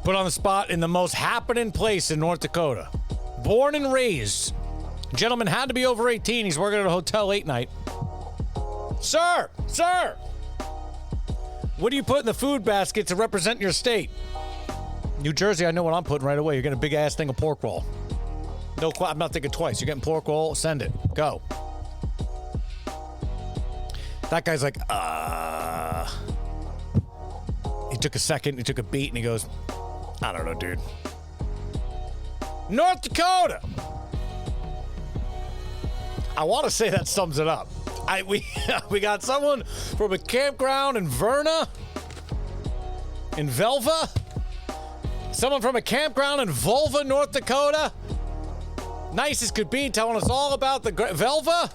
Put on the spot in the most happening place in North Dakota. Born and raised. Gentleman had to be over 18. He's working at a hotel late night. Sir! What do you put in the food basket to represent your state? New Jersey, I know what I'm putting right away. You're getting a big ass thing of pork roll. No, I'm not thinking twice. You're getting pork roll, send it. Go. That guy's like, He took a second, he took a beat, and he goes, I don't know, dude. North Dakota! I want to say that sums it up. We got someone from a campground in Verna, in Velva. Someone from a campground in Volva, North Dakota. Nice as could be, telling us all about the Velva,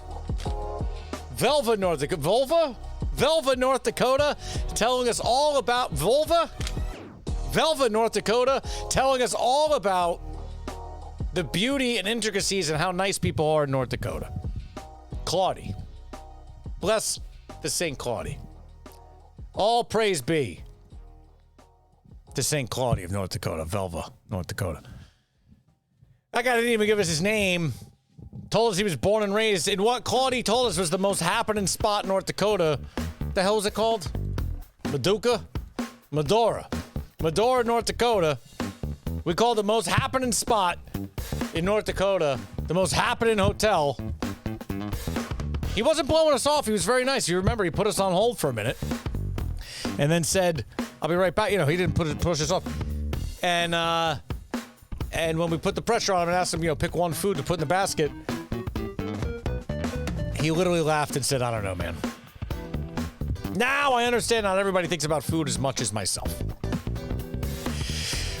North Dakota. Velva, North Dakota, telling us all about Velva, North Dakota, telling us all about the beauty and intricacies and how nice people are in North Dakota. Claudie. Bless the St. Claudie. All praise be to St. Claudie of North Dakota, Velva, North Dakota. That guy didn't even give us his name. Told us he was born and raised in what Claudie told us was the most happening spot in North Dakota. What the hell is it called? Medora, North Dakota. We call the most happening spot in North Dakota, the most happening hotel. He wasn't blowing us off. He was very nice. You remember, he put us on hold for a minute and then said, I'll be right back. You know, he didn't push us off. And when we put the pressure on him and asked him, pick one food to put in the basket, he literally laughed and said, I don't know, man. Now I understand not everybody thinks about food as much as myself.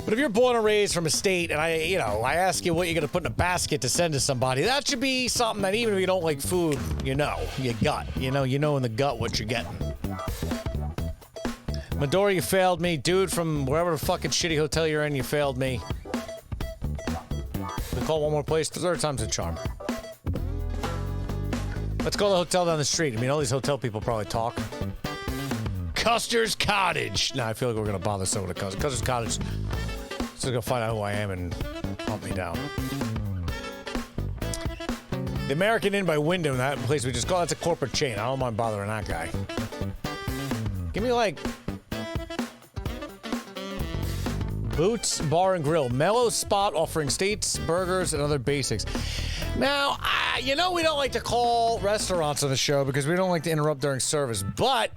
But if you're born and raised from a state, and I ask you what you're gonna put in a basket to send to somebody, that should be something that even if you don't like food, you gut. You know in the gut what you're getting. Medora, you failed me. Dude from wherever the fucking shitty hotel you're in, you failed me. We call one more place. The third time's a charm. Let's call the hotel down the street. I mean, all these hotel people probably talk. Custer's Cottage. Nah, I feel like we're going to bother someone at Custer's Cottage. Just going to find out who I am and hunt me down. The American Inn by Wyndham, that place we just call, that's a corporate chain. I don't mind bothering that guy. Give me like Boots Bar and Grill. Mellow spot offering steaks, burgers, and other basics. Now, we don't like to call restaurants on the show because we don't like to interrupt during service, but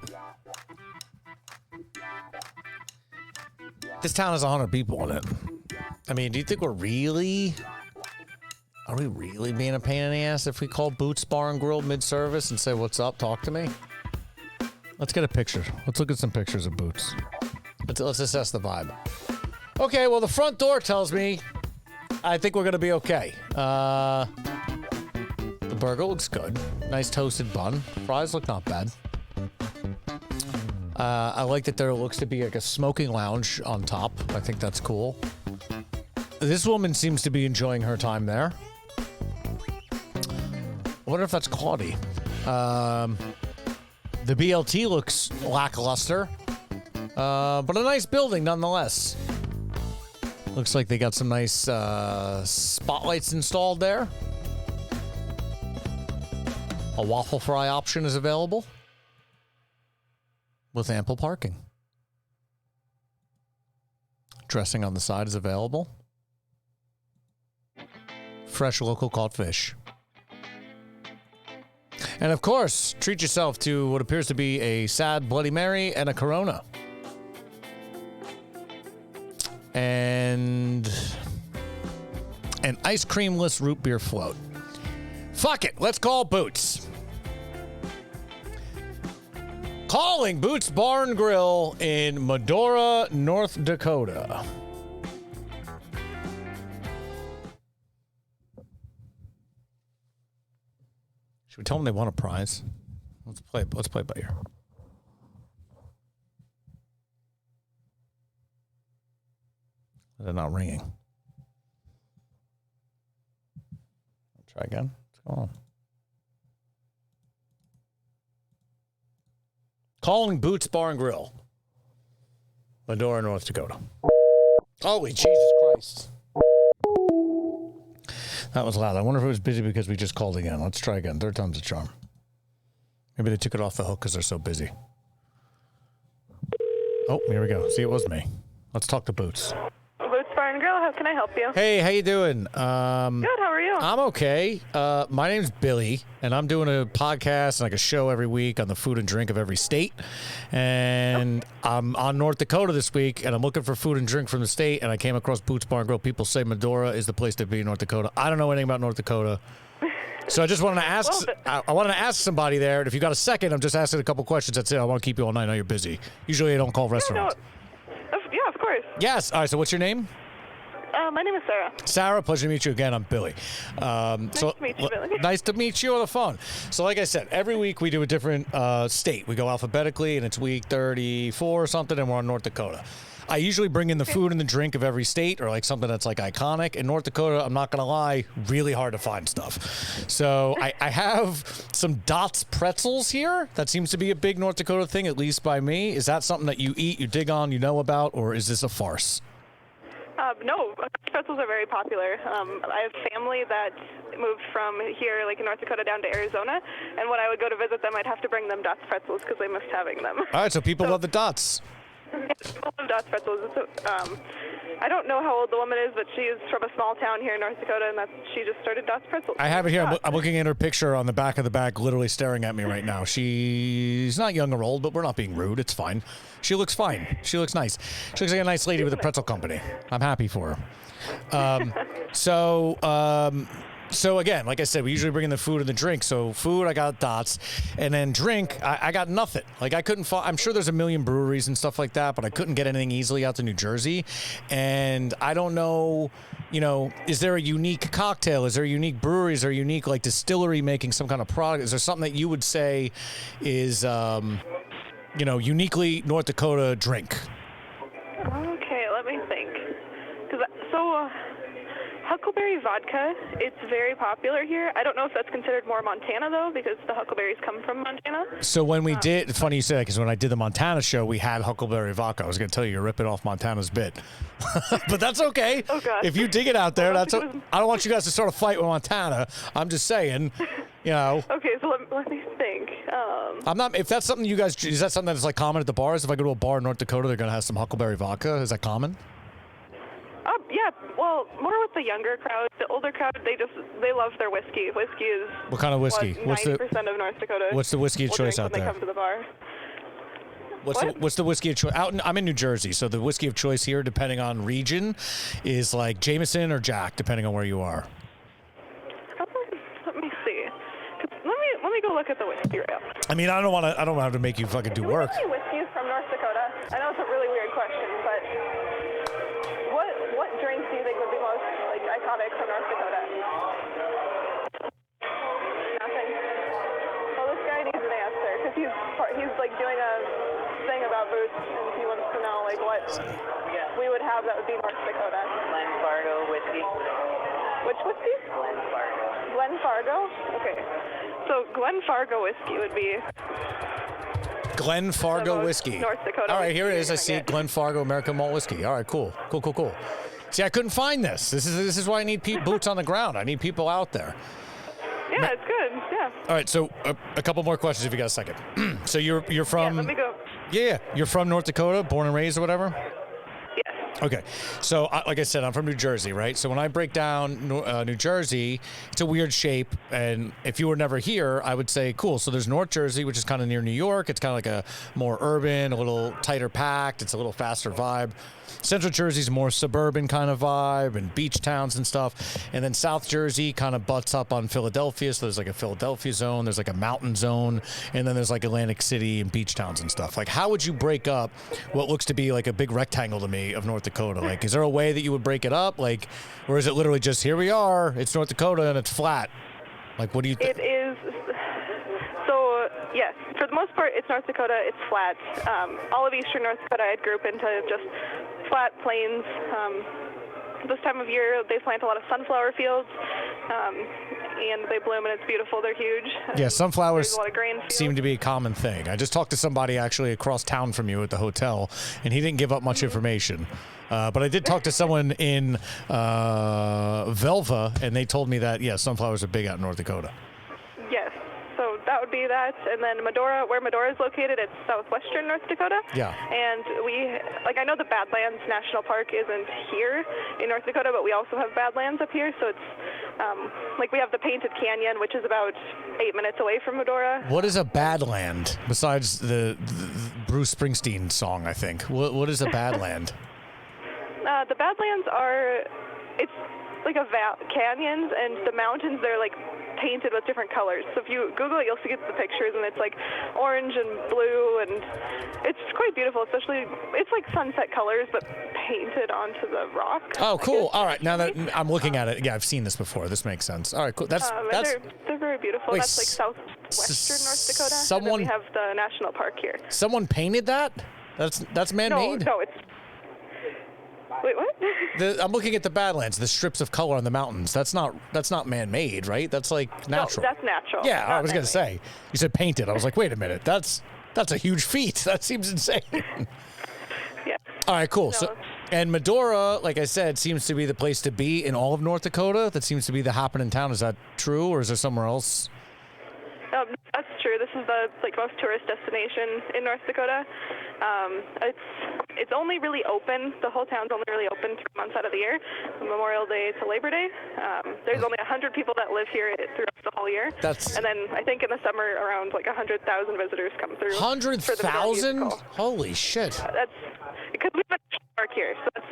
this town has 100 people in it. I mean, do you think are we really being a pain in the ass if we call Boots Bar and Grill mid-service and say, what's up, talk to me? Let's get a picture. Let's look at some pictures of Boots. Let's assess the vibe. Okay, well, the front door tells me I think we're going to be okay. The burger looks good. Nice toasted bun. Fries look not bad. I like that there looks to be like a smoking lounge on top. I think that's cool. This woman seems to be enjoying her time there. I wonder if that's Claudie. The BLT looks lackluster, but a nice building nonetheless. Looks like they got some nice spotlights installed there. A waffle fry option is available with ample parking. Dressing on the side is available. Fresh local caught fish. And of course, treat yourself to what appears to be a sad Bloody Mary and a Corona. And an ice creamless root beer float. Fuck it, let's call Boots. Calling Boots Bar and Grill in Medora, North Dakota. Should we tell them they want a prize? Let's play it by ear. They're not ringing. Try again. What's going on? Calling Boots Bar and Grill, Medora, North Dakota. Holy Jesus Christ. That was loud. I wonder if it was busy because we just called again. Let's try again. Third time's a charm. Maybe they took it off the hook because they're so busy. Oh, here we go. See, it was me. Let's talk to Boots. Boots Bar and Grill, how can I help you? Hey, how you doing? Good, how are you? I'm okay. My name's Billy, and I'm doing a podcast and like a show every week on the food and drink of every state. And I'm on North Dakota this week, and I'm looking for food and drink from the state, and I came across Boots Bar and Grill. People say Medora is the place to be in North Dakota. I don't know anything about North Dakota. So I just wanted to ask, I wanted to ask somebody there, and if you got a second, I'm just asking a couple questions. That's it. I want to keep you all night. I know you're busy. Usually I don't call restaurants. Yeah, of course. Yes. All right, so what's your name? My name is Sarah. Sarah, pleasure to meet you again. I'm Billy. Nice to meet you, Billy. Nice to meet you on the phone. So like I said, every week we do a different state. We go alphabetically, and it's week 34 or something, and we're on North Dakota. I usually bring in the food and the drink of every state or like something that's like iconic. In North Dakota, I'm not going to lie, really hard to find stuff. So I have some Dots pretzels here. That seems to be a big North Dakota thing, at least by me. Is that something that you eat, you dig on, you know about, or is this a farce? No, pretzels are very popular. I have family that moved from here, like in North Dakota, down to Arizona, and when I would go to visit them, I'd have to bring them Dots pretzels because they missed having them. All right, so people love the Dots. People love Dots pretzels. I don't know how old the woman is, but she is from a small town here in North Dakota, and she just started Dots pretzels. I have it here. I'm looking at her picture on the back of the bag, literally staring at me right now. She's not young or old, but we're not being rude. It's fine. She looks fine. She looks nice. She looks like a nice lady with a pretzel company. I'm happy for her. So again, like I said, we usually bring in the food and the drink. So food, I got dots, and then drink, I got nothing. Like I couldn't I'm sure there's a million breweries and stuff like that, but I couldn't get anything easily out to New Jersey. And I don't know, is there a unique cocktail? Is there a unique brewery? Is there a unique like distillery making some kind of product? Is there something that you would say is, uniquely North Dakota drink? Okay, let me think. Huckleberry vodka, it's very popular here. I don't know if that's considered more Montana, though, because the huckleberries come from Montana. So when we did, funny you say that, because when I did the Montana show, we had huckleberry vodka. I was going to tell you, you're ripping off Montana's bit. But that's okay. Oh, God. If you dig it out there, I don't want you guys to start a fight with Montana. I'm just saying, Okay, so let me think. If that's something you guys, is that something that's like common at the bars? If I go to a bar in North Dakota, they're going to have some huckleberry vodka. Is that common? Yeah, well, more with the younger crowd. The older crowd, they love their whiskey. Whiskey is what kind of whiskey? 90% of North Dakota. What's the whiskey of choice out there? When they come to the bar. What's the whiskey of choice? I'm in New Jersey, so the whiskey of choice here, depending on region, is like Jameson or Jack, depending on where you are. Let me see. Let me go look at the whiskey rail. I mean, I don't want to have to make you fucking do work. How many whiskeys from North Dakota? I know it's a really weird question, but what drinks do you think would be most iconic from North Dakota? Nothing. Well, this guy needs an answer because he's doing a thing about boots, and he wants to know what we would have that would be North Dakota. Glen Fargo whiskey. Which whiskey? Glen Fargo. Glen Fargo? Okay. So Glen Fargo whiskey would be Glen Fargo whiskey. North Dakota. All right, here it is. I see it. Glen Fargo American malt whiskey. All right, cool. See, I couldn't find this. This is why I need boots on the ground. I need people out there. Yeah, it's good. Yeah. All right, so a couple more questions if you got a second. So you're from? Yeah, let me go. Yeah, you're from North Dakota, born and raised or whatever? Yes. Okay, so like I said, I'm from New Jersey, right? So when I break down New Jersey, it's a weird shape, and if you were never here, I would say, cool, so there's North Jersey, which is kind of near New York. It's kind of like a more urban, a little tighter packed. It's a little faster vibe. Central Jersey's more suburban kind of vibe and beach towns and stuff. And then South Jersey kind of butts up on Philadelphia. So there's like a Philadelphia zone. There's like a mountain zone. And then there's like Atlantic City and beach towns and stuff. Like, how would you break up what looks to be like a big rectangle to me of North Dakota? Like, is there a way that you would break it up? Like, or is it literally just, here we are, it's North Dakota and it's flat? Like, what do you think? It is. So, yes, for the most part, it's North Dakota. It's flat. All of eastern North Dakota I'd group into just flat plains. This time of year, they plant a lot of sunflower fields, and they bloom, and it's beautiful. They're huge. Yeah, sunflowers There's a lot of grain fields. seem to be a common thing. I just talked to somebody actually across town from you at the hotel, and he didn't give up much information. But I did talk to someone in Velva, and they told me that, yeah, sunflowers are big out in North Dakota. Yes. So that would be that. And then Medora, where Medora is located, it's southwestern North Dakota. Yeah. And I know the Badlands National Park isn't here in North Dakota, but we also have Badlands up here. So it's we have the Painted Canyon, which is about 8 minutes away from Medora. What is a Badland besides the Bruce Springsteen song, I think? What is a Badland? The Badlands it's like canyons, and the mountains, they're painted with different colors. So if you Google it, you'll see the pictures, and it's orange and blue, and it's quite beautiful. Especially, it's sunset colors, but painted onto the rock. Oh, cool. All right, now that I'm looking at it, yeah, I've seen this before. This makes sense. All right, cool. That's they're very beautiful. Wait, that's southwestern North Dakota. Someone, and then we have the national park here. Someone painted that? That's man-made? No, it's. Wait, what? I'm looking at the Badlands, the strips of color on the mountains. That's not man-made, right? That's natural. No, that's natural. Yeah, I was going to say. You said painted. I was like, wait a minute. That's a huge feat. That seems insane. Yeah. All right, cool. No. So, and Medora, like I said, seems to be the place to be in all of North Dakota. That seems to be the happening town. Is that true, or is there somewhere else? That's true. sure. This is the most tourist destination in North Dakota. It's only really open. The whole town's only really open 2 months out of the year, from Memorial Day to Labor Day. There's only 100 people that live here throughout the whole year. And then I think in the summer around 100,000 visitors come through. 100,000? Holy shit! That's because we have a national park here, so that's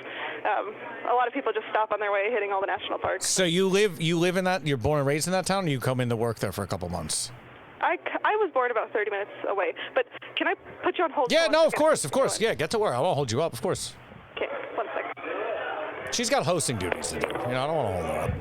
a lot of people just stop on their way hitting all the national parks. So you live in that? You're born and raised in that town, or you come in to work there for a couple months? I was born about 30 minutes away, but can I put you on hold? Yeah, no, of course. Yeah, get to work. I won't hold you up, of course. Okay, 1 second. She's got hosting duties to do. I don't want to hold her up.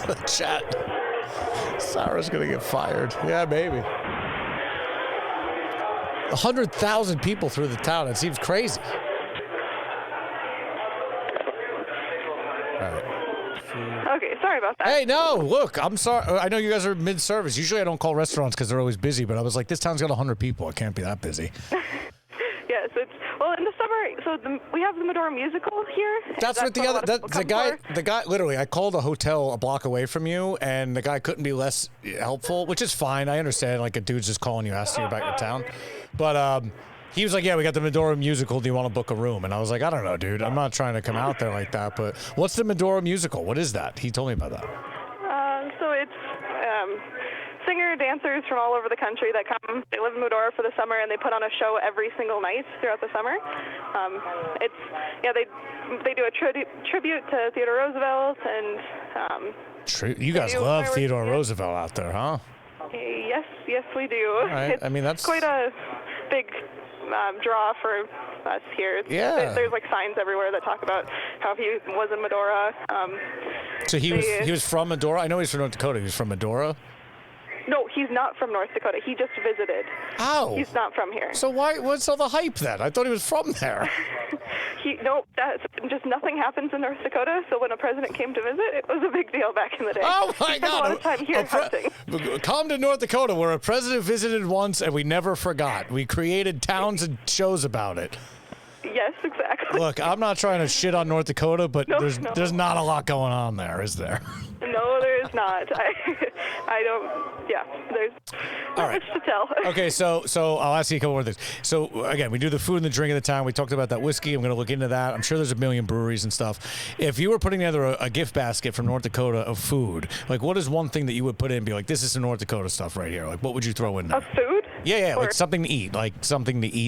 The chat. Sarah's gonna get fired. Yeah, maybe. 100,000 people through the town. It seems crazy. All right. Okay, sorry about that. Hey, no, look, I'm sorry. I know you guys are mid-service. Usually I don't call restaurants because they're always busy, but I was like, this town's got 100 people. It can't be that busy. Yes, in the summer. So we have the Medora musical here. That's what the guy. Literally, I called a hotel a block away from you, and the guy couldn't be less helpful, which is fine. I understand. Like a dude's just calling you, asking you about your town, but he was like, "Yeah, we got the Medora musical. Do you want to book a room?" And I was like, "I don't know, dude. I'm not trying to come out there like that. But what's the Medora musical? What is that?" He told me about that. So it's singer-dancers from all over the country that come. They live in Medora for the summer, and they put on a show every single night throughout the summer. They do a tribute to Theodore Roosevelt, and you guys love Theodore Roosevelt out there, huh? Yes, we do. Right. I mean, that's quite a big draw for us here. Yeah. There's signs everywhere that talk about how he was in Medora. So he was from Medora? I know he's from North Dakota. He was from Medora? No, he's not from North Dakota. He just visited. Oh. He's not from here. So what's all the hype then? I thought he was from there. Just nothing happens in North Dakota. So when a president came to visit, it was a big deal back in the day. Oh my God! A lot of time here hunting. Come to North Dakota, where a president visited once, and we never forgot. We created towns and shows about it. Yes, exactly. Look, I'm not trying to shit on North Dakota, but there's not a lot going on there, is there? No, there is not. I don't. Yeah, there's not much to tell. Okay, so I'll ask you a couple more things. So again, we do the food and the drink of the town. We talked about that whiskey. I'm going to look into that. I'm sure there's a million breweries and stuff. If you were putting together a gift basket from North Dakota of food, what is one thing that you would put in? And be like, this is some North Dakota stuff right here. What would you throw in there? Of food? Yeah, like something to eat,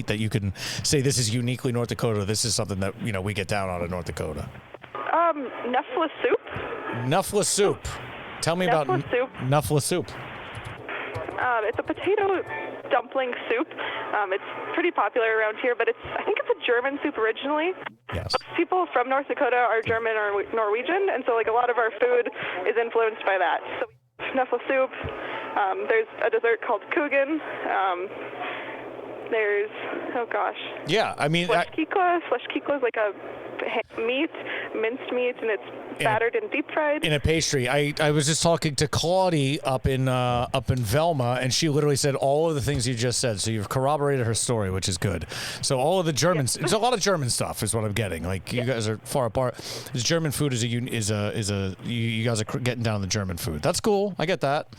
that you can say this is uniquely North Dakota. This is something that we get down on in North Dakota. Nuffla soup. Nuffla soup. Tell me about Nuffla soup. It's a potato dumpling soup. It's pretty popular around here, but I think it's a German soup originally. Yes. Most people from North Dakota are German or Norwegian, and so a lot of our food is influenced by that. So Nuffla soup. There's a dessert called Coogan. There's Yeah, I mean. Fleshkikla. Fleshkikla is like a minced meat, and it's battered and deep fried. In a pastry. I was just talking to Claudie up in Velma, and she literally said all of the things you just said. So you've corroborated her story, which is good. So all of the Germans, it's a lot of German stuff, is what I'm getting. You guys are far apart. This German food you guys are getting down the German food. That's cool. I get that.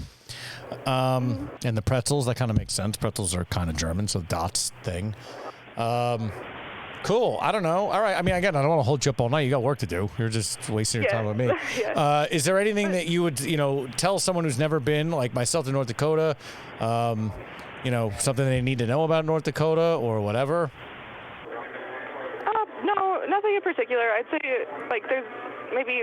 And the pretzels, that kind of makes sense. Pretzels are kind of German, so Dot's thing. Cool. I don't know. All right. I mean, again, I don't want to hold you up all night. You got work to do. You're just wasting your time with me. Yeah. Is there anything that you would, tell someone who's never been, like myself, to North Dakota? Something they need to know about North Dakota or whatever? No, nothing in particular. I'd say there's maybe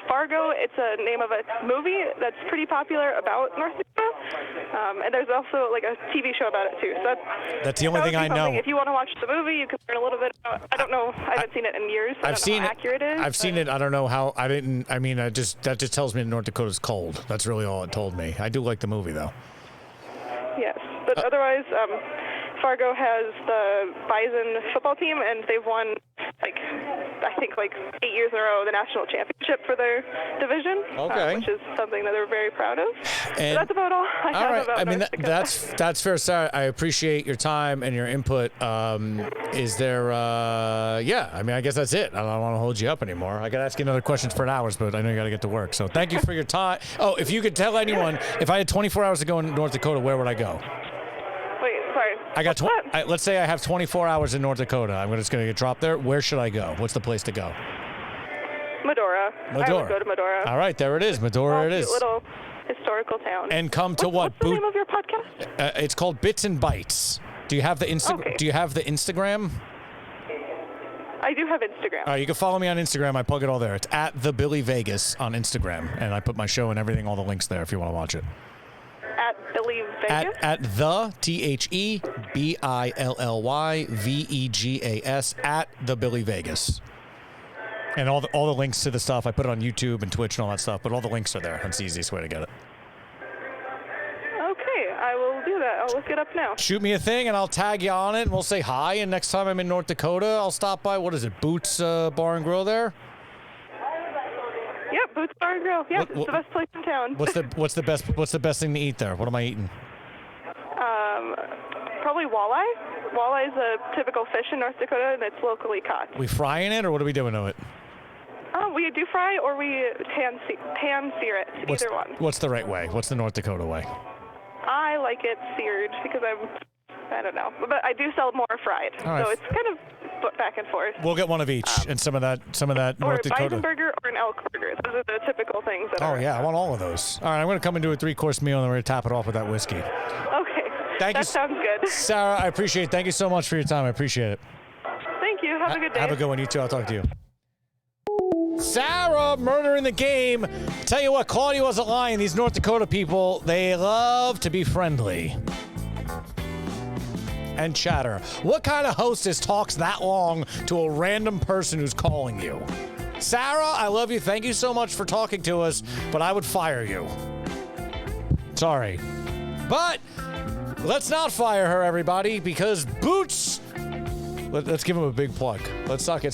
Fargo. It's a name of a movie that's pretty popular about North Dakota, and there's also a TV show about it too. So that's the only thing I know. If you want to watch the movie, you can learn a little bit about. I don't know. I haven't seen it in years. I've seen it. How accurate it is. I've seen it. I don't know how. I didn't. I mean, that just tells me that North Dakota's cold. That's really all it told me. I do like the movie though. Yes, but otherwise, Fargo has the Bison football team, and they've won, I think 8 years in a row, the national championship for their division, which is something that they're very proud of. And that's about all I have right. about I mean, North Dakota. that's fair, Sarah. I appreciate your time and your input. Is there, I guess that's it. I don't want to hold you up anymore. I got to ask you another questions for hours, but I know you got to get to work. So thank you for your time. Oh, if you could tell anyone, if I had 24 hours to go in North Dakota, where would I go? Wait, sorry. I got let's say I have 24 hours in North Dakota. I'm just going to get dropped there. Where should I go? What's the place to go? Medora. I would go to Medora. All right, there it is. Medora it is. Little historical town. And come to what? What's the name of your podcast? It's called Bits and Bytes. Do you have the Okay. Do you have the Instagram? I do have Instagram. All right, you can follow me on Instagram. I plug it all there. It's at the Billy Vegas on Instagram, and I put my show and everything, all the links there if you want to watch it. At Billy Vegas? At the TheBillyVegas at the Billy Vegas. And all the links to the stuff, I put it on YouTube and Twitch and all that stuff, but all the links are there. That's the easiest way to get it. Okay, I will do that. I'll look it up now. Shoot me a thing, and I'll tag you on it, and we'll say hi. And next time I'm in North Dakota, I'll stop by. What is it, Boots Bar and Grill there? Yep, Boots Bar and Grill. Yep, it's the best place in town. What's the best thing to eat there? What am I eating? Probably walleye. Walleye is a typical fish in North Dakota, and it's locally caught. We frying it, or what are we doing to it? We do fry or we pan sear it. Either one. What's the right way? What's the North Dakota way? I like it seared because I don't know, but I do sell more fried, right. So it's kind of back and forth. We'll get one of each, and some of that North Dakota. Or a bison burger or an elk burger. Those are the typical things. I want all of those. All right, I'm going to come and do a 3-course meal, and then we're going to top it off with that whiskey. Okay. That sounds good. Sarah, I appreciate it. Thank you so much for your time. I appreciate it. Thank you. Have a good day. Have a good one. You too. I'll talk to you. Sarah, murder in the game. Tell you what, Claudia wasn't lying. These North Dakota people, they love to be friendly and chatter. What kind of hostess talks that long to a random person who's calling you? Sarah, I love you. Thank you so much for talking to us, but I would fire you. Sorry. But let's not fire her, everybody, because Boots... Let's give him a big plug. Let's not get...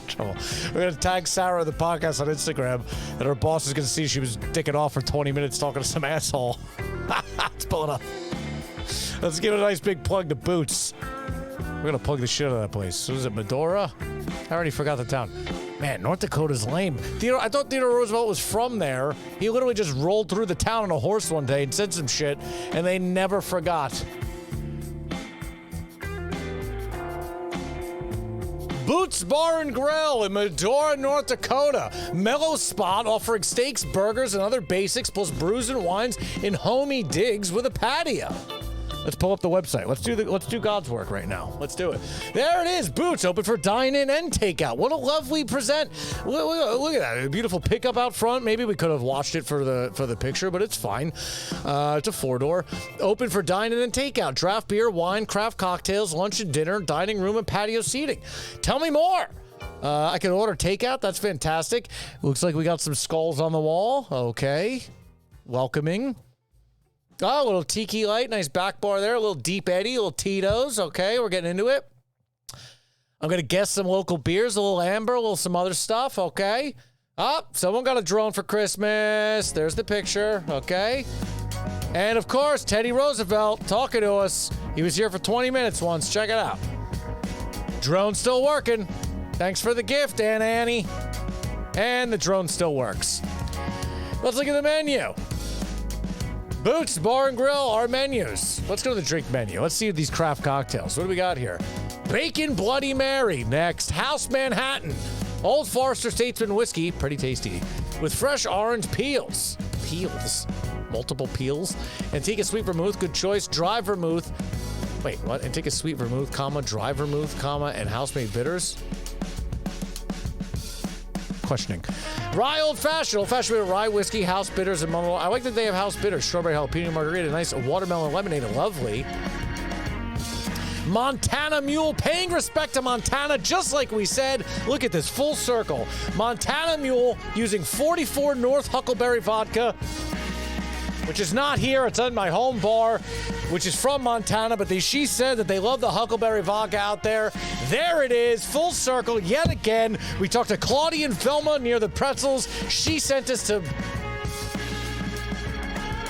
trouble. We're going to tag Sarah in the podcast on Instagram, and her boss is going to see she was dicking off for 20 minutes talking to some asshole. Let's pull it up. Let's give it a nice big plug to Boots. We're going to plug the shit out of that place. Was it Medora? I already forgot the town. Man, North Dakota's lame. I thought Theodore Roosevelt was from there. He literally just rolled through the town on a horse one day and said some shit, and they never forgot. Boots Bar and Grill in Medora, North Dakota. Mellow spot offering steaks, burgers, and other basics, plus brews and wines in homey digs with a patio. Let's pull up the website. Let's do God's work right now. Let's do it. There it is. Boots open for dine-in and takeout. What a lovely present. Look at that. A beautiful pickup out front. Maybe we could have watched it for the picture, but it's fine. It's a 4-door. Open for dine-in and takeout. Draft beer, wine, craft cocktails, lunch and dinner, dining room, and patio seating. Tell me more. I can order takeout. That's fantastic. Looks like we got some skulls on the wall. Okay. Welcoming. Oh, a little tiki light, nice back bar there, a little Deep Eddy, a little Tito's. Okay, we're getting into it. I'm going to guess some local beers, a little amber, a little some other stuff. Okay. Someone got a drone for Christmas. There's the picture. Okay. And of course, Teddy Roosevelt talking to us. He was here for 20 minutes once. Check it out. Drone's still working. Thanks for the gift, Aunt Annie. And the drone still works. Let's look at the menu. Boots Bar and Grill, our menus. Let's go to the drink menu. Let's see these craft cocktails. What do we got here? Bacon Bloody Mary. Next, House Manhattan. Old Forester Statesman Whiskey, pretty tasty, with fresh orange peels. Peels? Multiple peels. Antigua Sweet Vermouth, good choice. Dry Vermouth. Wait, what? Antigua Sweet Vermouth, comma, Dry Vermouth, comma, and House-Made Bitters? Questioning. Rye Old Fashioned with rye whiskey, house bitters, and muddle. I like that they have house bitters. Strawberry jalapeno margarita, nice watermelon lemonade, lovely. Montana Mule, paying respect to Montana, just like we said. Look at this, full circle. Montana Mule using 44 North Huckleberry vodka. which is not here. It's in my home bar, which is from Montana, but she said that they love the Huckleberry Vodka out there. There it is, full circle yet again. We talked to Claudia and Velma near the Pretzels. She sent us to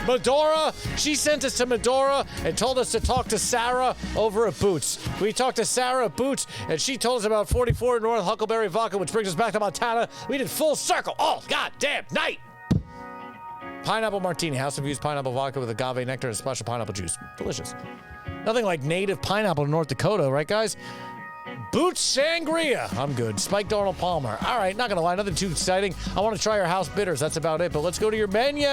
Medora. She sent us to Medora and told us to talk to Sarah over at Boots. We talked to Sarah at Boots, and she told us about 44 North Huckleberry Vodka, which brings us back to Montana. We did full circle all goddamn night. Pineapple martini, house infused pineapple vodka with agave nectar and special pineapple juice. Delicious. Nothing like native pineapple in North Dakota, right, guys? Boots Sangria. I'm good. Spiked Arnold Palmer. All right, not going to lie, nothing too exciting. I want to try your house bitters. That's about it. But let's go to your menu.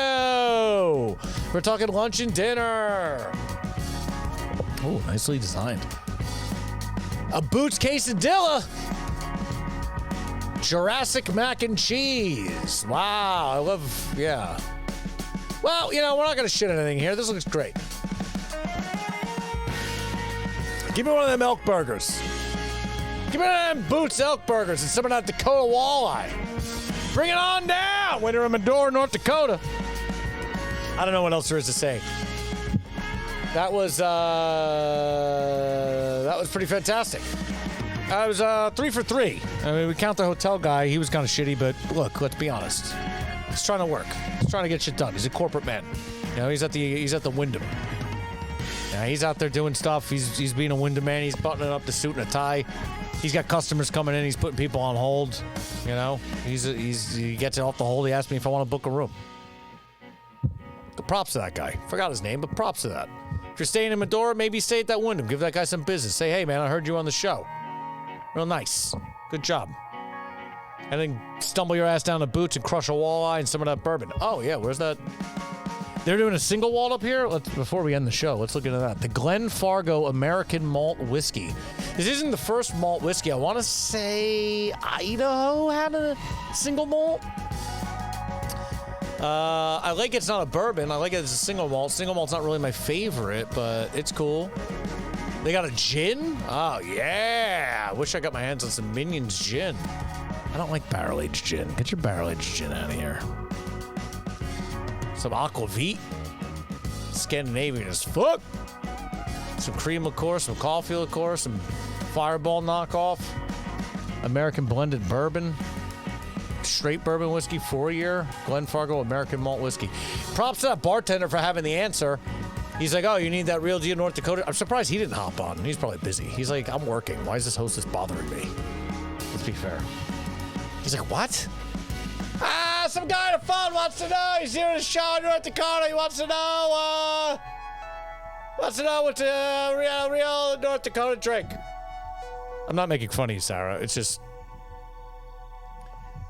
We're talking lunch and dinner. Oh, nicely designed. A Boots quesadilla. Jurassic mac and cheese. Wow, I love, yeah. Well, you know, we're not going to shit on anything here. This looks great. Give me one of them elk burgers. Give me one of them Boots elk burgers and some of that Dakota walleye. Bring it on down when you're in Medora, North Dakota. I don't know what else there is to say. That was pretty fantastic. I was 3 for 3. I mean, we count the hotel guy. He was kind of shitty, but look, let's be honest. He's trying to work. He's trying to get shit done. He's a corporate man. You know, he's at the Wyndham. Yeah, he's out there doing stuff. He's being a Wyndham man. He's buttoning up the suit and a tie. He's got customers coming in. He's putting people on hold. You know, he gets it off the hold. He asked me if I want to book a room. Props to that guy. Forgot his name, but props to that. If you're staying in Medora, maybe stay at that Wyndham. Give that guy some business. Say, hey, man, I heard you on the show. Real nice. Good job. And then stumble your ass down to Boots and crush a walleye and some of that bourbon. Oh, yeah, where's that? They're doing a single wall up here? Before we end the show, let's look into that. The Glen Fargo American Malt Whiskey. This isn't the first malt whiskey. I want to say Idaho had a single malt. I like it's not a bourbon. I like it as a single malt. Single malt's not really my favorite, but it's cool. They got a gin? Oh, yeah. I wish I got my hands on some Minions gin. I don't like barrel-aged gin. Get your barrel-aged gin out of here. Some aquavit. Scandinavian as fuck. Some cream liqueur, some coffee liqueur, some Fireball knockoff. American blended bourbon. Straight bourbon whiskey, 4-year. Glen Fargo American malt whiskey. Props to that bartender for having the answer. He's like, oh, you need that real deal North Dakota? I'm surprised he didn't hop on. He's probably busy. He's like, I'm working. Why is this hostess bothering me? Let's be fair. He's like, what? Some guy on the phone wants to know. He's here in the show in North Dakota. He wants to know what's the real North Dakota drink. I'm not making fun of you, Sarah. It's just,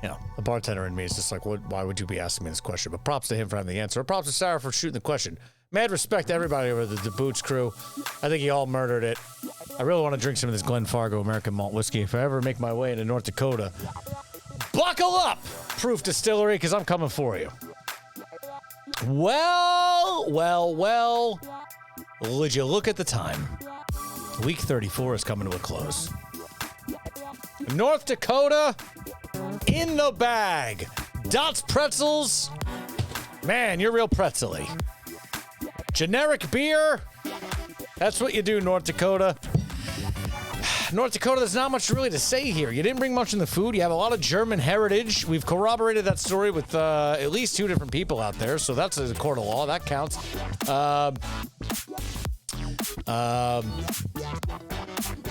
you know, the bartender in me is just like, why would you be asking me this question? But props to him for having the answer. Props to Sarah for shooting the question. Mad respect to everybody over the Boots crew. I think you all murdered it. I really want to drink some of this Glen Fargo American malt whiskey. If I ever make my way into North Dakota, buckle up, Proof Distillery, because I'm coming for you. Well, would you look at the time? Week 34 is coming to a close. North Dakota in the bag. Dots Pretzels. Man, you're real pretzel-y. Generic beer. That's what you do, North Dakota. North Dakota, there's not much really to say here. You didn't bring much in the food. You have a lot of German heritage. We've corroborated that story with at least 2 different people out there, so that's a court of law. That counts.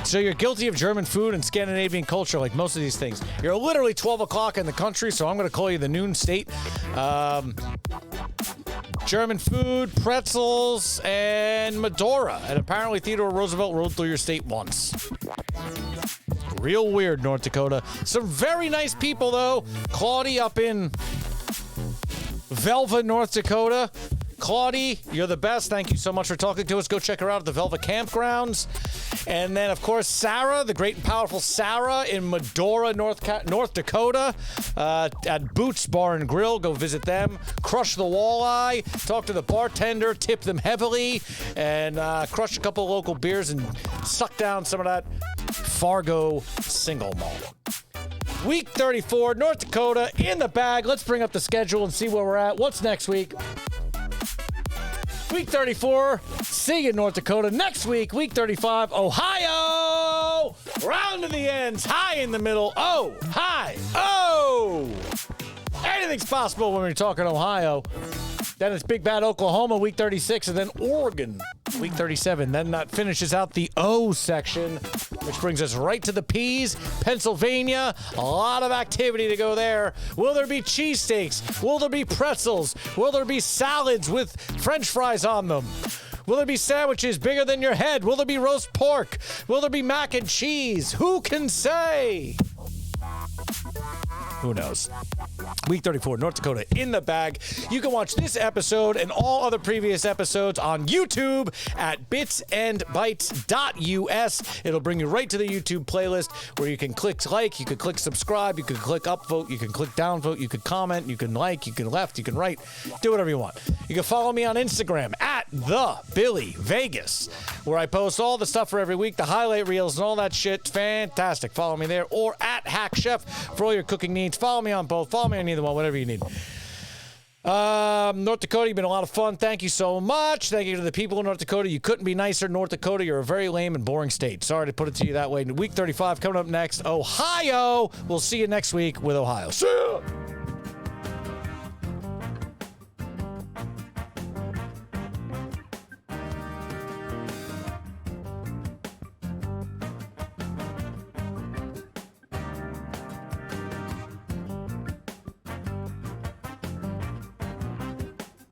So you're guilty of German food and Scandinavian culture, like most of these things. You're literally 12 o'clock in the country, so I'm going to call you the noon state. German food, pretzels, and Medora. And apparently Theodore Roosevelt rode through your state once. Real weird, North Dakota. Some very nice people, though. Claudie up in Velva, North Dakota. Claudie, you're the best. Thank you so much for talking to us. Go check her out at the Velva Campgrounds. And then, of course, Sarah, the great and powerful Sarah in Medora, North Dakota, at Boots Bar and Grill. Go visit them. Crush the walleye. Talk to the bartender. Tip them heavily. And crush a couple of local beers and suck down some of that Fargo single malt. Week 34, North Dakota in the bag. Let's bring up the schedule and see where we're at. What's next week? Week 34, see you, North Dakota. Next week, week 35, Ohio. Round to the ends, high in the middle. Oh, high. Oh. Anything's possible when we're talking Ohio. Then it's Big Bad Oklahoma, week 36, and then Oregon, week 37. Then that finishes out the O section, which brings us right to the P's, Pennsylvania. A lot of activity to go there. Will there be cheesesteaks? Will there be pretzels? Will there be salads with French fries on them? Will there be sandwiches bigger than your head? Will there be roast pork? Will there be mac and cheese? Who can say? Who knows? Week 34, North Dakota in the bag. You can watch this episode and all other previous episodes on YouTube at bitsandbytes.us. It'll bring you right to the YouTube playlist where you can click like, you can click subscribe, you can click upvote, you can click downvote, you can comment, you can like, you can left, you can right. Do whatever you want. You can follow me on Instagram at @TheBillyVegas, where I post all the stuff for every week, the highlight reels and all that shit. Fantastic. Follow me there, or at Hack Chef for all your cooking needs. Follow me on both. Follow me on either one, whatever you need. North Dakota, you've been a lot of fun. Thank you so much. Thank you to the people of North Dakota. You couldn't be nicer, North Dakota. You're a very lame and boring state. Sorry to put it to you that way. Week 35 coming up next. Ohio. We'll see you next week with Ohio. See ya!